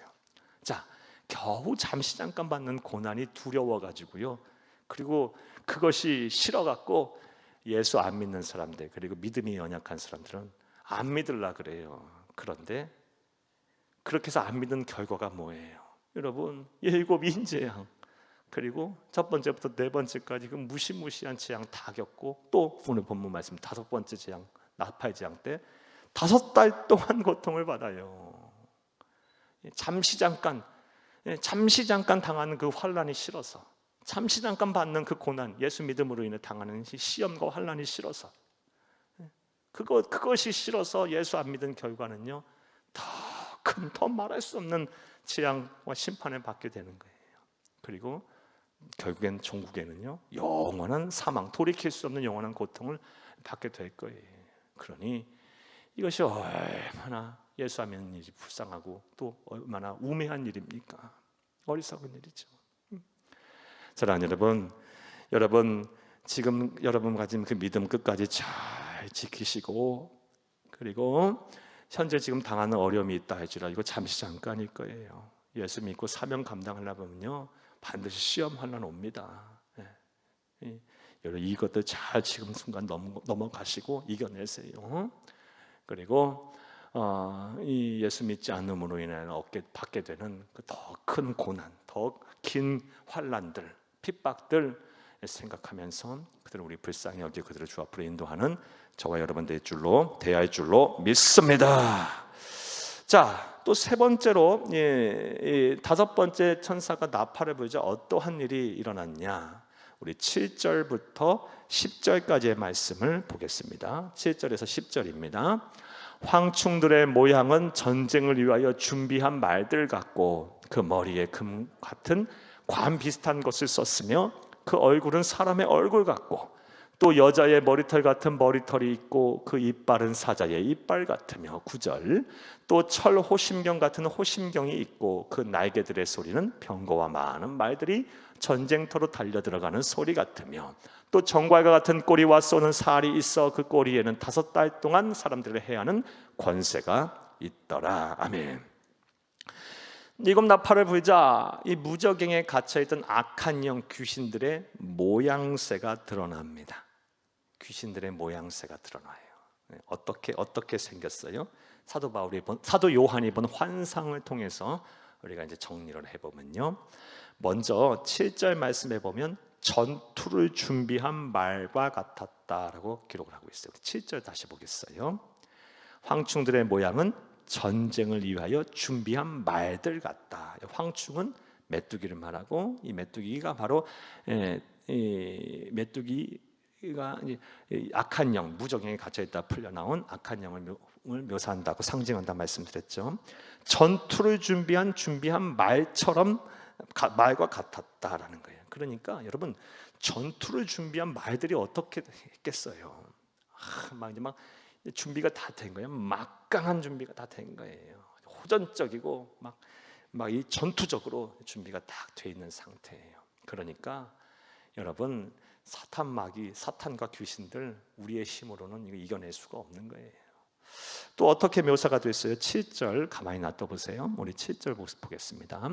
자, 겨우 잠시 잠깐 받는 고난이 두려워가지고요, 그리고 그것이 싫어갖고 예수 안 믿는 사람들, 그리고 믿음이 연약한 사람들은 안 믿으려 그래요. 그런데 그렇게 해서 안 믿는 결과가 뭐예요? 여러분 7 인재양, 그리고 첫 번째부터 4번째까지 그 무시무시한 재앙 다 겪고, 또 오늘 본문 말씀 5번째 재앙, 나팔 재앙 때 5달 동안 고통을 받아요. 잠시 잠깐 당하는 그 환난이 싫어서, 잠시 잠깐 받는 그 고난, 예수 믿음으로 인해 당하는 시험과 환난이 싫어서, 그것이 싫어서 예수 안 믿은 결과는요 더 말할 수 없는 재앙과 심판을 받게 되는 거예요. 그리고 결국엔 종국에는요 영원한 사망, 돌이킬 수 없는 영원한 고통을 받게 될 거예요. 그러니 이것이 얼마나 예수 안 믿는 일이 불쌍하고 또 얼마나 우매한 일입니까? 어리석은 일이죠. 사랑하는 여러분 지금 여러분 가진 그 믿음 끝까지 잘 지키시고, 그리고 현재 지금 당하는 어려움이 있다 할지라도 이거 잠시 잠깐일 거예요. 예수 믿고 사명 감당하려면요 반드시 시험 환난 옵니다. 여러분 이것들 잘 지금 순간 넘어가시고 이겨내세요. 그리고 이 예수 믿지 않음으로 인해 받게 되는 그 더 큰 고난, 더 긴 환난들, 핍박들 생각하면서 그들을 우리 불쌍히 여기고 그들을 주 앞으로 인도하는 저와 여러분들의 줄로 대할 줄로 믿습니다. 자, 또 세 번째로 다섯 번째 천사가 나팔을 불자 어떠한 일이 일어났냐? 우리 7절부터 10절까지의 말씀을 보겠습니다. 7절에서 10절입니다. 황충들의 모양은 전쟁을 위하여 준비한 말들 같고 그 머리에 금 같은 관 비슷한 것을 썼으며 그 얼굴은 사람의 얼굴 같고 또 여자의 머리털 같은 머리털이 있고 그 이빨은 사자의 이빨 같으며 9절 또 철 호심경 같은 호심경이 있고 그 날개들의 소리는 병거와 많은 말들이 전쟁터로 달려 들어가는 소리 같으며 또 정갈과 같은 꼬리와 쏘는 살이 있어 그 꼬리에는 5달 동안 사람들을 해하는 권세가 있더라. 아멘. 일곱 나팔을 불자 이 무저갱에 갇혀있던 악한 영 귀신들의 모양새가 드러납니다. 귀신들의 모양새가 드러나요. 어떻게 생겼어요? 사도 요한이 본 환상을 통해서 우리가 이제 정리를 해보면요. 먼저 7절 말씀해 보면 전투를 준비한 말과 같았다라고 기록을 하고 있어요. 7절 다시 보겠어요. 황충들의 모양은 전쟁을 위하여 준비한 말들 같다. 황충은 메뚜기를 말하고 이 메뚜기가 바로 메뚜기가 악한 영, 무저갱에 갇혀 있다 풀려 나온 악한 영을 묘사한다고 상징한다 말씀드렸죠. 전투를 준비한 말처럼 말과 같았다라는 거예요. 그러니까 여러분 전투를 준비한 말들이 어떻게 했겠어요? 막 준비가 다 된 거예요. 막강한 준비가 다 된 거예요. 호전적이고 막 이 전투적으로 준비가 딱 돼 있는 상태예요. 그러니까 여러분 사탄과 귀신들 우리의 힘으로는 이거 이겨낼 수가 없는 거예요. 또 어떻게 묘사가 됐어요? 7절 가만히 놔둬 보세요. 우리 7절 보겠습니다.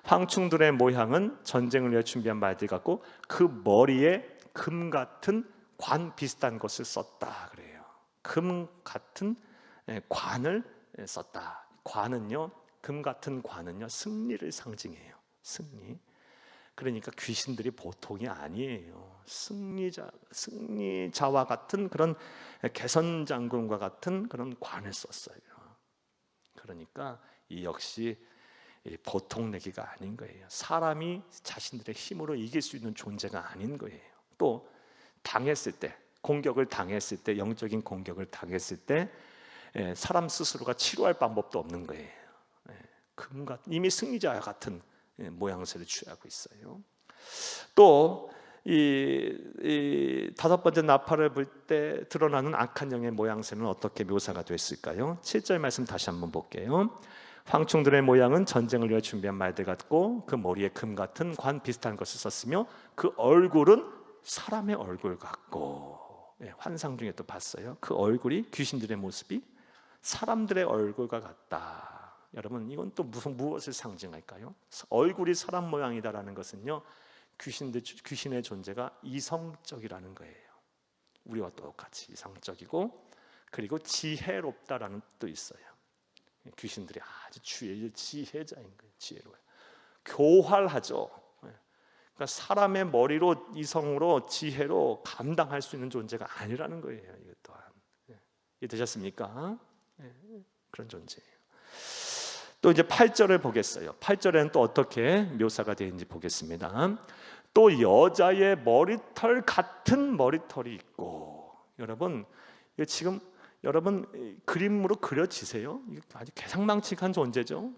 황충들의 모양은 전쟁을 위해 준비한 말들 같고 그 머리에 금 같은 관 비슷한 것을 썼다 그래요. 금 같은 관을 썼다. 금 같은 관은요 승리를 상징해요. 승리. 그러니까 귀신들이 보통이 아니에요. 승리자와 같은 그런 개선장군과 같은 그런 관을 썼어요. 그러니까 이 역시 보통 내기가 아닌 거예요. 사람이 자신들의 힘으로 이길 수 있는 존재가 아닌 거예요. 또 당했을 때, 공격을 당했을 때, 영적인 공격을 당했을 때 사람 스스로가 치료할 방법도 없는 거예요. 이미 승리자와 같은 모양새를 취하고 있어요. 또 이 다섯 번째 나팔을 불 때 드러나는 악한 영의 모양새는 어떻게 묘사가 됐을까요? 7절 말씀 다시 한번 볼게요. 황충들의 모양은 전쟁을 위해 준비한 말들 같고 그 머리에 금 같은 관 비슷한 것을 썼으며 그 얼굴은 사람의 얼굴 같고 환상 중에 또 봤어요. 그 얼굴이 귀신들의 모습이 사람들의 얼굴과 같다. 여러분 이건 또 무엇을 상징할까요? 얼굴이 사람 모양이다라는 것은요 귀신의 존재가 이성적이라는 거예요. 우리와 똑같이 이성적이고 그리고 지혜롭다라는 뜻도 있어요. 귀신들이 아주 지혜자인 거예요. 지혜로워요. 교활하죠. 그러니까 사람의 머리로 이성으로 지혜로 감당할 수 있는 존재가 아니라는 거예요. 이것 또한 이해되셨습니까? 그런 존재예요. 또 이제 8절을 보겠어요. 8절에는 또 어떻게 묘사가 되는지 보겠습니다. 또 여자의 머리털 같은 머리털이 있고 여러분 이거 지금 여러분 그림으로 그려지세요? 이게 아주 개상망측한 존재죠.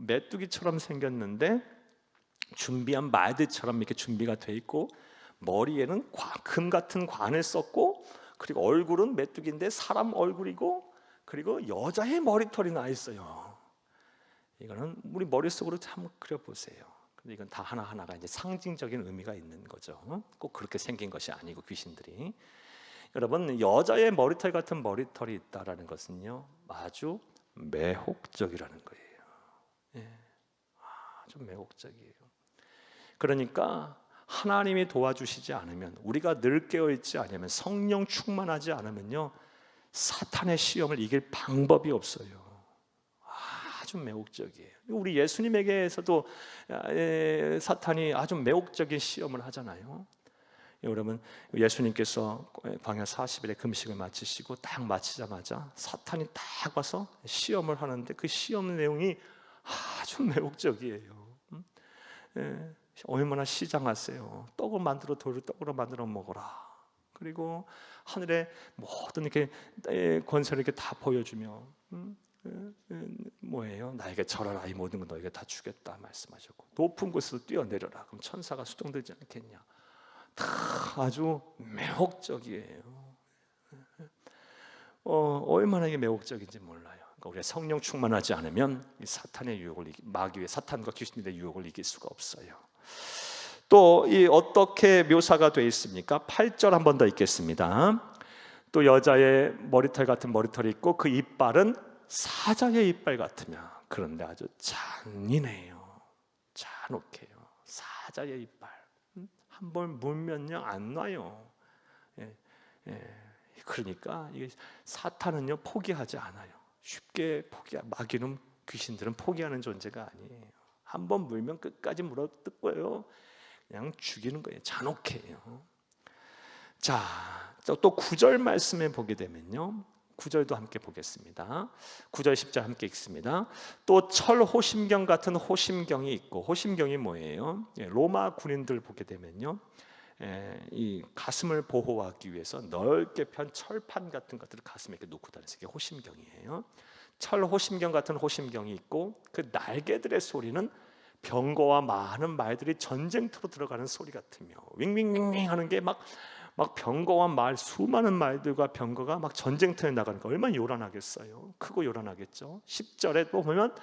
메뚜기처럼 생겼는데 준비한 말들처럼 이렇게 준비가 돼 있고 머리에는 금 같은 관을 썼고 그리고 얼굴은 메뚜기인데 사람 얼굴이고 그리고 여자의 머리털이 나 있어요. 이거는 우리 머릿속으로 한번 그려보세요. 근데 이건 다 하나하나가 이제 상징적인 의미가 있는 거죠. 꼭 그렇게 생긴 것이 아니고 귀신들이 여러분, 여자의 머리털 같은 머리털이 있다라는 것은요, 아주 매혹적이라는 거예요. 예, 아주 매혹적이에요. 그러니까 하나님이 도와주시지 않으면, 우리가 늘 깨어있지 않으면, 성령 충만하지 않으면요, 사탄의 시험을 이길 방법이 없어요. 아주 매혹적이에요. 우리 예수님에게서도 사탄이 아주 매혹적인 시험을 하잖아요. 여러분, 예수님께서 광야 40일의 금식을 마치시고 딱 마치자마자 사탄이 딱 와서 시험을 하는데, 그 시험 내용이 아주 매혹적이에요. 얼마나 시장하세요. 떡을 만들어 돌을 떡으로 만들어 먹어라. 그리고 하늘의 모든 이렇게 권세를 이렇게 다 보여주며, 뭐예요? 나에게 절하라, 이 모든 건 너에게 다 주겠다 말씀하셨고, 높은 곳에서 뛰어내려라, 그럼 천사가 수동되지 않겠냐. 다 아주 매혹적이에요. 얼마나 이게 매혹적인지 몰라요. 그러니까 우리가 성령 충만하지 않으면 이 사탄의 유혹을 마귀의 사탄과 귀신들의 유혹을 이길 수가 없어요. 또 이 어떻게 묘사가 되어 있습니까? 8절 한 번 더 읽겠습니다. 또 여자의 머리털 같은 머리털이 있고 그 이빨은 사자의 이빨 같으며, 그런데 아주 잔인해요. 잔혹해요. 사자의 이빨. 한 번 물면요 안 놔요. 그러니까 이게 사탄은요 포기하지 않아요. 쉽게 마귀는, 귀신들은 포기하는 존재가 아니에요. 한 번 물면 끝까지 물어뜯고요, 그냥 죽이는 거예요. 잔혹해요. 자, 또 9절 말씀에 보게 되면요, 9절도 함께 보겠습니다. 9절 10절 함께 읽습니다. 또 철 호심경 같은 호심경이 있고, 호심경이 뭐예요? 로마 군인들 보게 되면요, 이 가슴을 보호하기 위해서 넓게 편 철판 같은 것들을 가슴에 이렇게 놓고 다니는 게 호심경이에요. 철 호심경 같은 호심경이 있고, 그 날개들의 소리는 병거와 많은 말들이 전쟁터로 들어가는 소리 같으며, 윙윙윙윙 하는 게 막 병거와 말, 수많은 말들과 병거가 막 전쟁터에 나가는 거 얼마나 요란하겠어요. 크고 요란하겠죠. 10절에 또 보면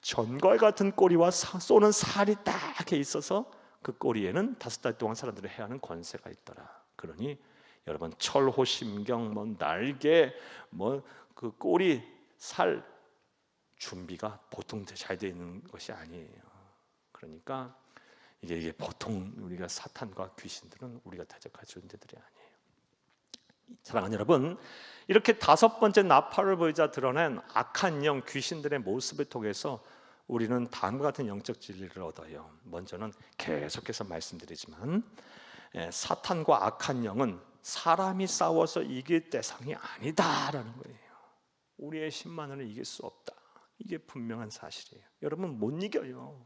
전갈 같은 꼬리와 쏘는 살이 딱 있어서 그 꼬리에는 5달 동안 사람들을 해야 하는 권세가 있더라. 그러니 여러분, 철호심경, 뭐 날개, 뭐 그 꼬리, 살 준비가 보통 잘 되어 있는 것이 아니에요. 그러니까 이게 보통 우리가 사탄과 귀신들은 우리가 대적할 존재들이 아니에요. 사랑하는 여러분, 이렇게 5번째 나팔을 보이자 드러낸 악한 영, 귀신들의 모습을 통해서 우리는 다음과 같은 영적 진리를 얻어요. 먼저는 계속해서 말씀드리지만, 사탄과 악한 영은 사람이 싸워서 이길 대상이 아니다라는 거예요. 우리의 힘만으로는 이길 수 없다. 이게 분명한 사실이에요. 여러분, 못 이겨요.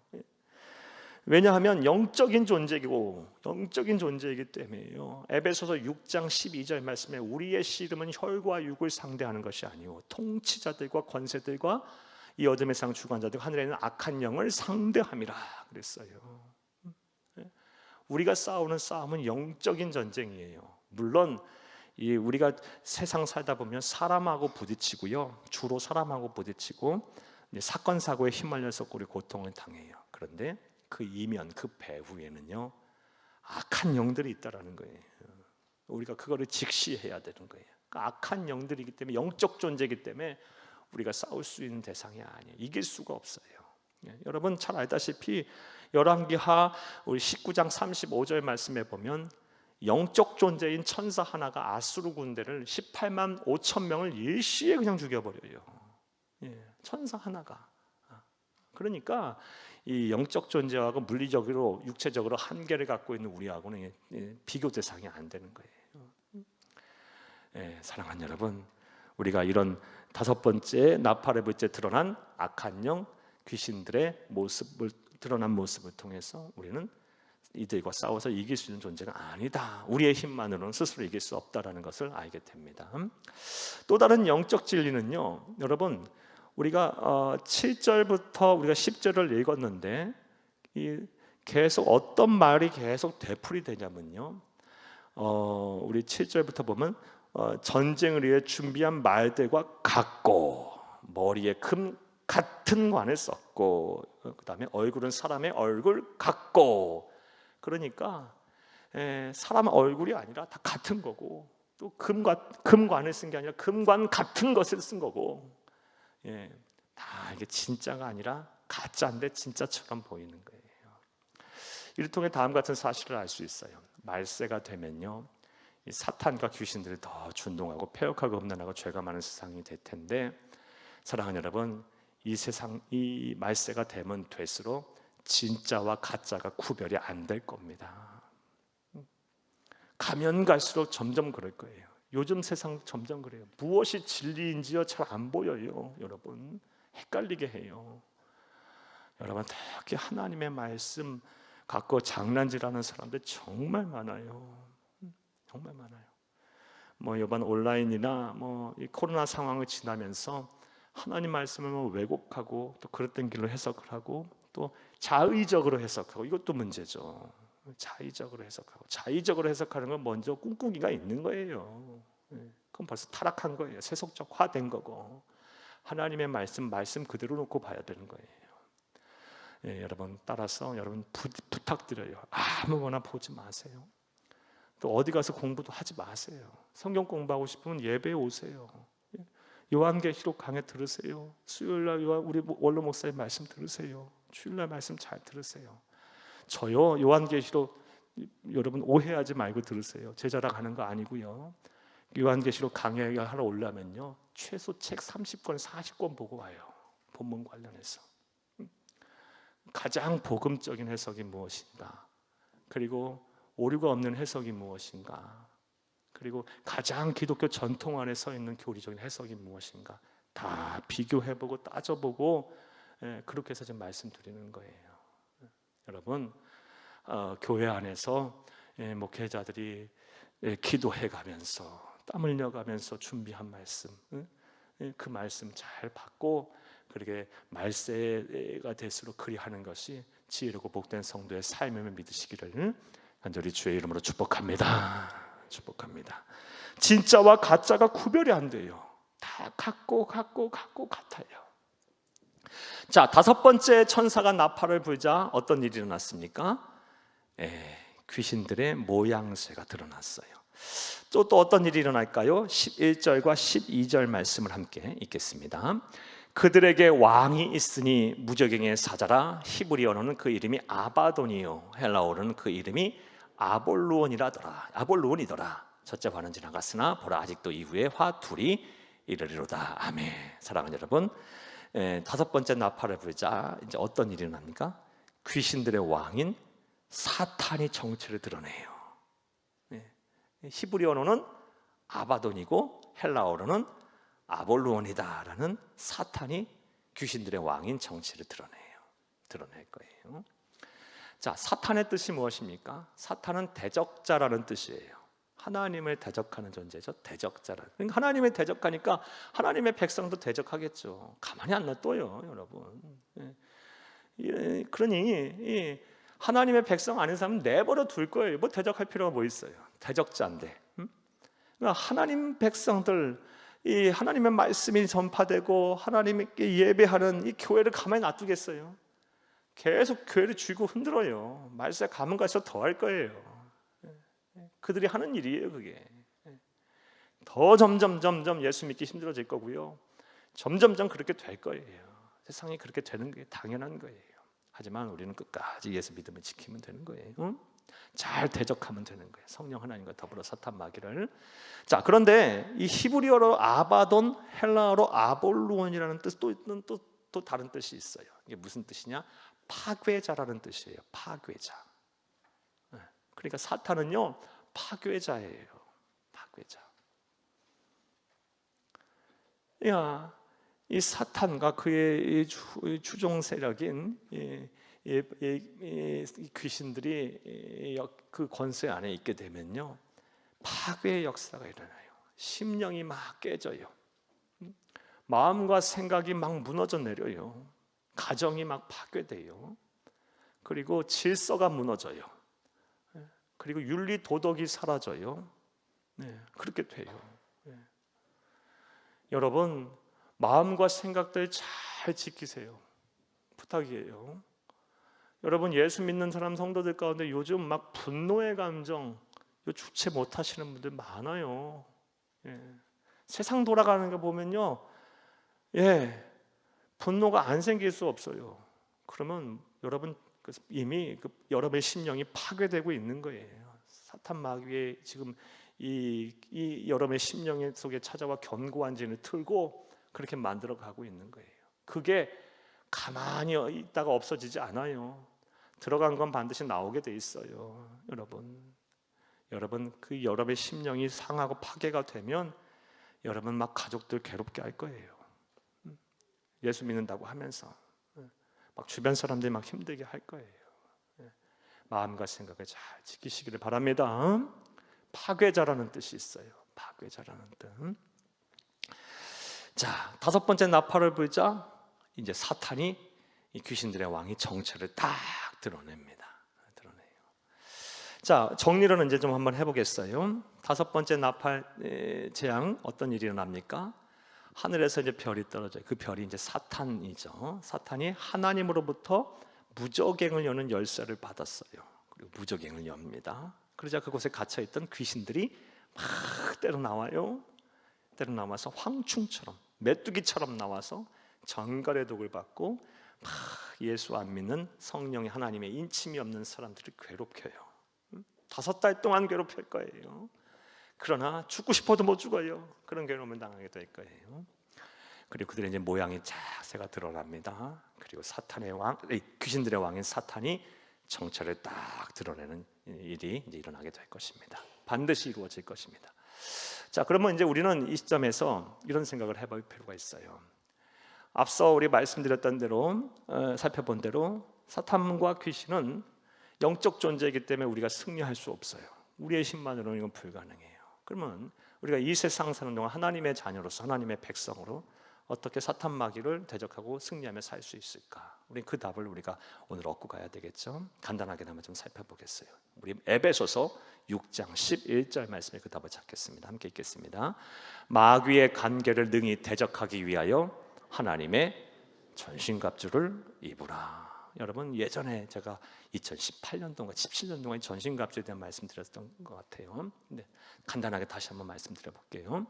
왜냐하면 영적인 존재이고 영적인 존재이기 때문에요. 에베소서 6장 12절 말씀에 우리의 씨름은 혈과 육을 상대하는 것이 아니오 통치자들과 권세들과 이 어둠의 상 주관자들, 하늘에 있는 악한 영을 상대함이라 그랬어요. 우리가 싸우는 싸움은 영적인 전쟁이에요. 물론 우리가 세상 살다 보면 사람하고 부딪히고요, 주로 사람하고 부딪히고 사건 사고에 휘말려서 우리 고통을 당해요. 그런데 그 이면, 그 배후에는요 악한 영들이 있다라는 거예요. 우리가 그거를 직시해야 되는 거예요. 그러니까 악한 영들이기 때문에, 영적 존재이기 때문에 우리가 싸울 수 있는 대상이 아니에요. 이길 수가 없어요. 여러분 잘 알다시피 열왕기하 우리 19장 35절 말씀에 보면 영적 존재인 천사 하나가 아수르 군대를 18만 5천 명을 일시에 그냥 죽여버려요. 천사 하나가. 그러니까 이 영적 존재하고 물리적으로, 육체적으로 한계를 갖고 있는 우리하고는 비교 대상이 안 되는 거예요. 사랑하는 여러분, 우리가 이런 5번째 나팔의 불에 드러난 악한 영, 귀신들의 모습을, 드러난 모습을 통해서 우리는 이들과 싸워서 이길 수 있는 존재가 아니다. 우리의 힘만으로는 스스로 이길 수 없다라는 것을 알게 됩니다. 또 다른 영적 진리는요, 여러분, 우리가 7절부터 우리가 10절을 읽었는데 계속 어떤 말이 계속 되풀이 되냐면요, 우리 7절부터 보면 전쟁을 위해 준비한 말들과 같고, 머리에 금 같은 관을 썼고, 그 다음에 얼굴은 사람의 얼굴 같고. 그러니까 사람 얼굴이 아니라 다 같은 거고, 또 금관을 쓴 게 아니라 금관 같은 것을 쓴 거고, 다 이게 진짜가 아니라 가짜인데 진짜처럼 보이는 거예요. 이를 통해 다음 같은 사실을 알 수 있어요. 말세가 되면요, 이 사탄과 귀신들이 더 준동하고 폐역하고 음란하고 죄가 많은 세상이 될 텐데, 사랑하는 여러분, 이 세상, 이 말세가 되면 될수록 진짜와 가짜가 구별이 안 될 겁니다. 가면 갈수록 점점 그럴 거예요. 요즘 세상 점점 그래요. 무엇이 진리인지요 잘 안 보여요. 여러분, 헷갈리게 해요. 여러분, 특히 하나님의 말씀 갖고 장난질하는 사람들 정말 많아요. 정말 많아요. 뭐 이번 온라인이나 뭐 이 코로나 상황을 지나면서 하나님 말씀을 왜곡하고 또 그랬던 길로 해석을 하고 또 자의적으로 해석하고, 이것도 문제죠. 자의적으로 해석하고, 자의적으로 해석하는 건 먼저 꿍꿍이가 있는 거예요. 그건 벌써 타락한 거예요. 세속적화된 거고, 하나님의 말씀 그대로 놓고 봐야 되는 거예요. 여러분, 따라서 여러분 부탁드려요. 아무거나 보지 마세요. 또 어디 가서 공부도 하지 마세요. 성경 공부하고 싶으면 예배에 오세요. 요한계시록 강해 들으세요. 수요일날 우리 원로 목사님 말씀 들으세요. 주일날 말씀 잘 들으세요. 저요, 요한계시록 여러분 오해하지 말고 들으세요. 제 자랑하는 거 아니고요. 요한계시록 강해하러 오려면요, 최소 책 30권 40권 보고 와요. 본문 관련해서 가장 복음적인 해석이 무엇인가, 그리고 오류가 없는 해석이 무엇인가, 그리고 가장 기독교 전통 안에 서 있는 교리적인 해석이 무엇인가, 다 비교해보고 따져보고, 그렇게 해서 좀 말씀드리는 거예요. 여러분, 교회 안에서 목회자들이 기도해가면서 땀 흘려가면서 준비한 말씀, 그 말씀 잘 받고 그렇게 말세가 될수록 그리하는 것이 지혜롭고 복된 성도의 삶임을 믿으시기를 간절히 주의 이름으로 축복합니다. 축복합니다. 진짜와 가짜가 구별이 안 돼요. 다 같고 같아요. 자, 다섯 번째 천사가 나팔을 불자 어떤 일이 일어났습니까? 귀신들의 모양새가 드러났어요. 또 어떤 일이 일어날까요? 11절과 12절 말씀을 함께 읽겠습니다. 그들에게 왕이 있으니 무저갱의 사자라. 히브리어로는 그 이름이 아바돈이요, 헬라어로는 그 이름이 아볼루온이더라. 첫째 화는 지나갔으나 보라, 아직도 이후에 화 둘이 이르리로다. 아멘. 사랑하는 여러분, 다섯 번째 나팔을 불자 이제 어떤 일이 일어납니까? 귀신들의 왕인 사탄이 정체를 드러내요. 히브리어로는 아바돈이고 헬라어로는 아볼루온이다라는 사탄이 귀신들의 왕인 정체를 드러낼 거예요. 자, 사탄의 뜻이 무엇입니까? 사탄은 대적자라는 뜻이에요. 하나님을 대적하는 존재죠. 대적자라는. 그러니까 하나님을 대적하니까 하나님의 백성도 대적하겠죠. 가만히 안 놔둬요, 여러분. 그러니 하나님의 백성 아닌 사람은 내버려 둘 거예요. 뭐 대적할 필요가 뭐 있어요? 대적자인데. 그러니까 하나님 백성들, 이 하나님의 말씀이 전파되고 하나님께 예배하는 이 교회를 가만히 놔두겠어요? 계속 교회를 쥐고 흔들어요. 말세 가면 갈수록 더 할 거예요. 그들이 하는 일이에요. 그게 더 점점 예수 믿기 힘들어질 거고요. 점점 그렇게 될 거예요. 세상이 그렇게 되는 게 당연한 거예요. 하지만 우리는 끝까지 예수 믿음을 지키면 되는 거예요. 잘 대적하면 되는 거예요. 성령 하나님과 더불어 사탄 마귀를. 자, 그런데 이 히브리어로 아바돈, 헬라어로 아볼루온이라는 뜻, 또 다른 뜻이 있어요. 이게 무슨 뜻이냐? 파괴자라는 뜻이에요. 파괴자. 그러니까 사탄은요, 파괴자예요. 파괴자. 이 사탄과 그의 추종 세력인 귀신들이 그 권세 안에 있게 되면요, 파괴의 역사가 일어나요. 심령이 막 깨져요. 마음과 생각이 막 무너져 내려요. 가정이 막 파괴돼요. 그리고 질서가 무너져요. 그리고 윤리 도덕이 사라져요. 그렇게 돼요. 여러분, 마음과 생각들 잘 지키세요. 부탁이에요. 여러분, 예수 믿는 사람 성도들 가운데 요즘 막 분노의 감정, 이 주체 못하시는 분들 많아요. 예. 세상 돌아가는 거 보면요, 분노가 안 생길 수 없어요. 그러면 여러분 이미 여러분의 심령이 파괴되고 있는 거예요. 사탄 마귀의 지금 이 여러분의 심령 속에 찾아와 견고한 진을 틀고 그렇게 만들어 가고 있는 거예요. 그게 가만히 있다가 없어지지 않아요. 들어간 건 반드시 나오게 돼 있어요. 여러분 그 여러분의 심령이 상하고 파괴가 되면 여러분 막 가족들 괴롭게 할 거예요. 예수 믿는다고 하면서 막 주변 사람들이 막 힘들게 할 거예요. 마음과 생각을 잘 지키시기를 바랍니다. 파괴자라는 뜻이 있어요. 파괴자라는 뜻. 자, 다섯 번째 나팔을 불자 이제 사탄이 이 귀신들의 왕이 정체를 딱 드러냅니다. 드러내요. 자, 정리를 이제 좀 한번 해보겠어요. 다섯 번째 나팔 재앙 어떤 일이 일어납니까? 하늘에서 이제 별이 떨어져요. 그 별이 이제 사탄이죠. 사탄이 하나님으로부터 무저갱을 여는 열쇠를 받았어요. 그리고 무저갱을 엽니다. 그러자 그곳에 갇혀 있던 귀신들이 막 때로 나와요. 때로 나와서 황충처럼 메뚜기처럼 나와서 전갈의 독을 받고 막 예수 안 믿는 성령의 하나님의 인침이 없는 사람들을 괴롭혀요. 5달 동안 괴롭힐 거예요. 그러나 죽고 싶어도 못 죽어요. 그런 괴로움을 당하게 될 거예요. 그리고 그들의 이제 모양이 자세가 드러납니다. 그리고 사탄의 왕, 귀신들의 왕인 사탄이 정체를 딱 드러내는 일이 이제 일어나게 될 것입니다. 반드시 이루어질 것입니다. 자, 그러면 이제 우리는 이 시점에서 이런 생각을 해볼 필요가 있어요. 앞서 우리 말씀드렸던 대로 살펴본 대로 사탄과 귀신은 영적 존재이기 때문에 우리가 승리할 수 없어요. 우리의 힘만으로는 이건 불가능해요. 그러면 우리가 이 세상 사는 동안 하나님의 자녀로서 하나님의 백성으로 어떻게 사탄 마귀를 대적하고 승리하며 살 수 있을까? 우리 그 답을 우리가 오늘 얻고 가야 되겠죠. 간단하게나마 좀 살펴보겠어요. 우리 에베소서 6장 11절 말씀에 그 답을 찾겠습니다. 함께 읽겠습니다. 마귀의 간계를 능히 대적하기 위하여 하나님의 전신갑주를 입으라. 여러분 예전에 제가 2018년도인가 17년도인가 전신갑주에 대한 말씀드렸던 것 같아요. 근데 간단하게 다시 한번 말씀드려볼게요.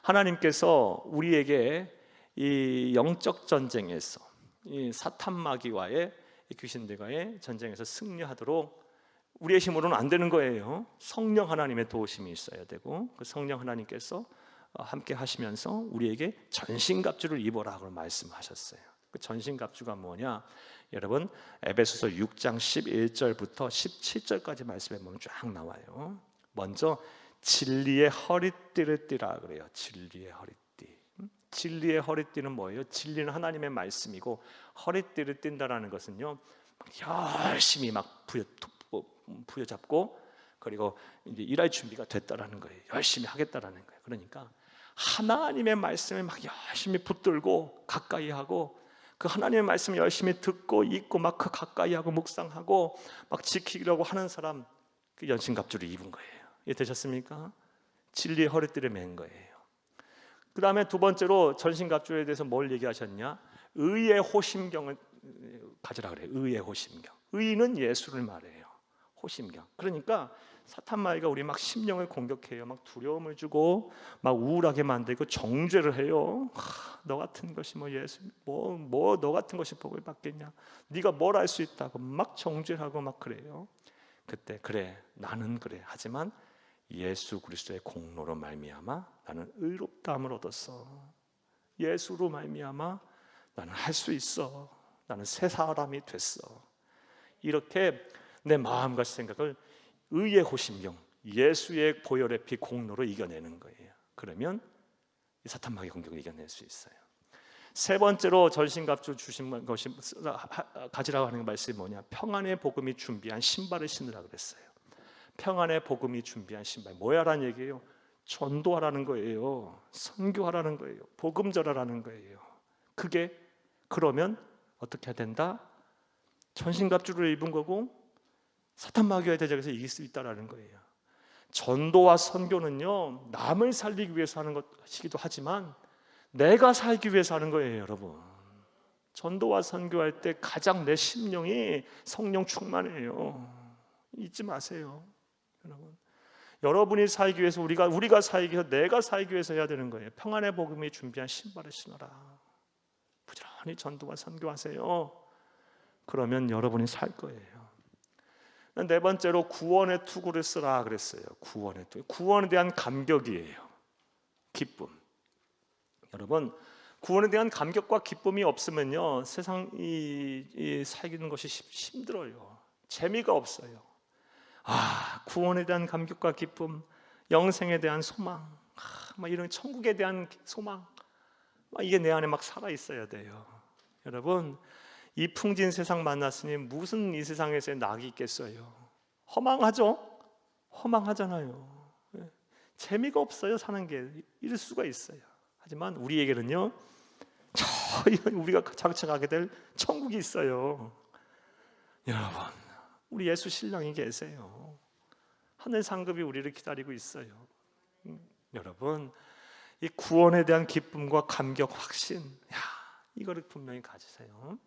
하나님께서 우리에게 이 영적 전쟁에서 이 사탄 마귀와의 이 귀신들과의 전쟁에서 승리하도록 우리의 힘으로는 안 되는 거예요. 성령 하나님의 도우심이 있어야 되고 그 성령 하나님께서 함께 하시면서 우리에게 전신갑주를 입어라고 말씀하셨어요. 그 전신갑주가 뭐냐? 여러분 에베소서 6장 11절부터 17절까지 말씀에 보면 쫙 나와요. 먼저 진리의 허리띠를 띠라 그래요. 진리의 허리띠. 진리의 허리띠는 뭐예요? 진리는 하나님의 말씀이고 허리띠를 띈다라는 것은요 열심히 막 부여잡고 그리고 이제 일할 준비가 됐다라는 거예요. 열심히 하겠다라는 거예요. 그러니까 하나님의 말씀을 막 열심히 붙들고 가까이 하고 그 하나님의 말씀을 열심히 듣고 읽고 막 그 가까이 하고 묵상하고 막 지키려고 하는 사람 그 연신갑주를 입은 거예요. 이해되셨습니까? 진리의 허리띠를 맨 거예요. 그 다음에 두 번째로 전신갑주에 대해서 뭘 얘기하셨냐? 의의 호심경을 가지라 그래요. 의의 호심경. 의는 예수를 말해요. 호심경. 그러니까 사탄 마귀가 우리 막 심령을 공격해요. 막 두려움을 주고 막 우울하게 만들고 정죄를 해요. 너 같은 것이 뭐 예수 너 같은 것이 복을 받겠냐? 네가 뭘 할 수 있다고 막 정죄하고 막 그래요. 그때 그래 나는 그래. 하지만 예수 그리스도의 공로로 말미암아 나는 의롭다함을 얻었어. 예수로 말미암아 나는 할 수 있어. 나는 새 사람이 됐어. 이렇게 내 마음과 생각을 의의 호심경, 예수의 보혈의 피 공로로 이겨내는 거예요. 그러면 이 사탄 마귀 공격을 이겨낼 수 있어요. 세 번째로 전신갑주 주신 것이 가지라고 하는 말씀이 뭐냐? 평안의 복음이 준비한 신발을 신으라 그랬어요. 평안의 복음이 준비한 신발 뭐야라는 얘기예요? 전도하라는 거예요. 선교하라는 거예요. 복음 전하라는 거예요. 그게 그러면 어떻게 해야 된다? 전신갑주를 입은 거고 사탄 마귀의 대적에서 이길 수 있다라는 거예요. 전도와 선교는요 남을 살리기 위해서 하는 것이기도 하지만 내가 살기 위해서 하는 거예요. 여러분 전도와 선교할 때 가장 내 심령이 성령 충만해요. 잊지 마세요. 여러분 여러분이 살기 위해서 우리가 살기 위해서 내가 살기 위해서 해야 되는 거예요. 평안의 복음이 준비한 신발을 신어라. 부지런히 전도와 선교하세요. 그러면 여러분이 살 거예요. 네 번째로 구원의 투구를 쓰라 그랬어요. 구원의 투구. 구원에 대한 감격이에요. 기쁨. 여러분, 구원에 대한 감격과 기쁨이 없으면요, 세상 이 살기는 것이 힘들어요. 재미가 없어요. 구원에 대한 감격과 기쁨, 영생에 대한 소망, 막 이런 천국에 대한 소망, 이게 내 안에 막 살아 있어야 돼요. 여러분, 이 풍진 세상 만났으니 무슨 이 세상에서의 낙이 있겠어요? 허망하죠? 허망하잖아요. 재미가 없어요. 사는 게 이럴 수가 있어요. 하지만 우리에게는요, 우리가 장착하게 될 천국이 있어요. 여러분, 우리 예수 신랑이 계세요. 하늘 상급이 우리를 기다리고 있어요. 여러분, 이 구원에 대한 기쁨과 감격, 확신, 이거를 분명히 가지세요.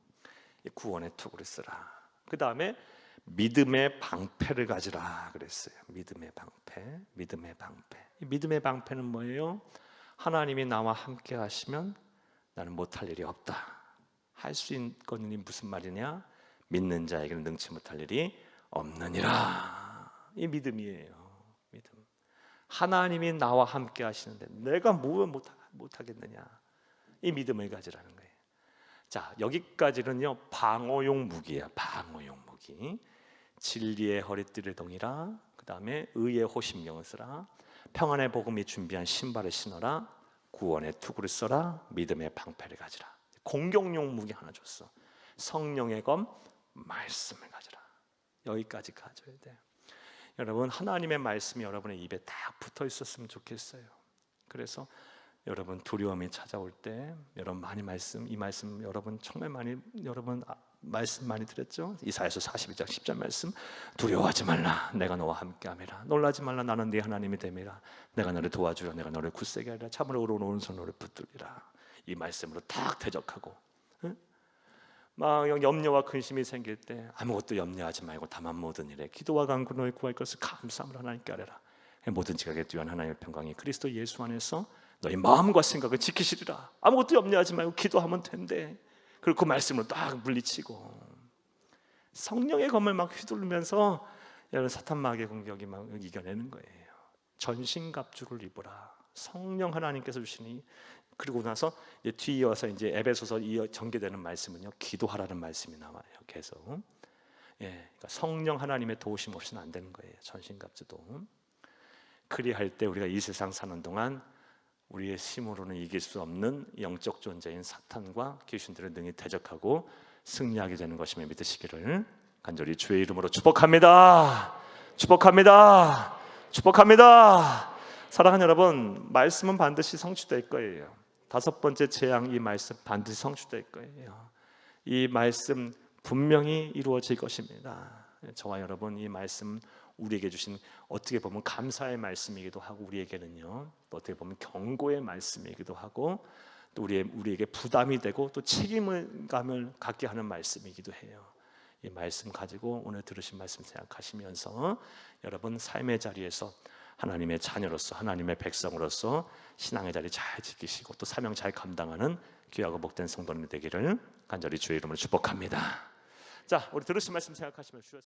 이 구원의 투구를 쓰라. 그 다음에 믿음의 방패를 가지라 그랬어요. 믿음의 방패, 믿음의 방패. 이 믿음의 방패는 뭐예요? 하나님이 나와 함께 하시면 나는 못할 일이 없다. 할 수 있거니 무슨 말이냐? 믿는 자에게는 능치 못할 일이 없느니라. 이 믿음이에요. 믿음. 하나님이 나와 함께 하시는데 내가 뭘 못하겠느냐? 이 믿음을 가지라는 거예요. 자, 여기까지는요 방어용 무기야. 방어용 무기. 진리의 허리띠를 동이라. 그 다음에 의의 호심경을 쓰라. 평안의 복음이 준비한 신발을 신어라. 구원의 투구를 써라. 믿음의 방패를 가지라. 공격용 무기 하나 줬어. 성령의 검, 말씀을 가지라. 여기까지 가져야 돼요. 여러분, 하나님의 말씀이 여러분의 입에 딱 붙어 있었으면 좋겠어요. 그래서 여러분 두려움이 찾아올 때 여러분 이 말씀 여러분 정말 많이 말씀 많이 들었죠? 이사야서 42장 10절 말씀. 두려워하지 말라. 내가 너와 함께함이라. 놀라지 말라. 나는 네 하나님이 됨이라. 내가 너를 도와주려. 내가 너를 굳세게 하리라. 참으로 오른 오른손 너를 붙들리라. 이 말씀으로 딱 대적하고, 막 염려와 근심이 생길 때 아무것도 염려하지 말고 다만 모든 일에 기도와 간구로 구할 것을 감사함으로 하나님께 아뢰라. 모든 지각에 뛰어난 하나님의 평강이 그리스도 예수 안에서 너희 마음과 생각을 지키시리라. 아무것도 염려하지 말고 기도하면 된대. 그리고 그 말씀으로 딱 물리치고 성령의 검을 막 휘두르면서 여러분 사탄 마귀의 공격이 막 이겨내는 거예요. 전신갑주를 입으라. 성령 하나님께서 주시니. 그리고 나서 뒤이어서 이제 에베소서 전개되는 말씀은요, 기도하라는 말씀이 나와요. 계속. 그러니까 성령 하나님의 도우심 없이는 안 되는 거예요. 전신갑주도. 그리할 때 우리가 이 세상 사는 동안 우리의 힘으로는 이길 수 없는 영적 존재인 사탄과 귀신들을 능히 대적하고 승리하게 되는 것임을 믿으시기를 간절히 주의 이름으로 축복합니다. 축복합니다. 축복합니다. 사랑하는 여러분, 말씀은 반드시 성취될 거예요. 다섯 번째 재앙, 이 말씀 반드시 성취될 거예요. 이 말씀 분명히 이루어질 것입니다. 저와 여러분, 이 말씀 우리에게 주신 어떻게 보면 감사의 말씀이기도 하고, 우리에게는요 또 어떻게 보면 경고의 말씀이기도 하고, 또 우리에게 부담이 되고 또 책임감을 갖게 하는 말씀이기도 해요. 이 말씀 가지고 오늘 들으신 말씀 생각하시면서 여러분 삶의 자리에서 하나님의 자녀로서, 하나님의 백성으로서 신앙의 자리 잘 지키시고 또 사명 잘 감당하는 귀하고 복된 성도님 되기를 간절히 주의 이름으로 축복합니다. 자, 우리 들으신 말씀 생각하시면 주여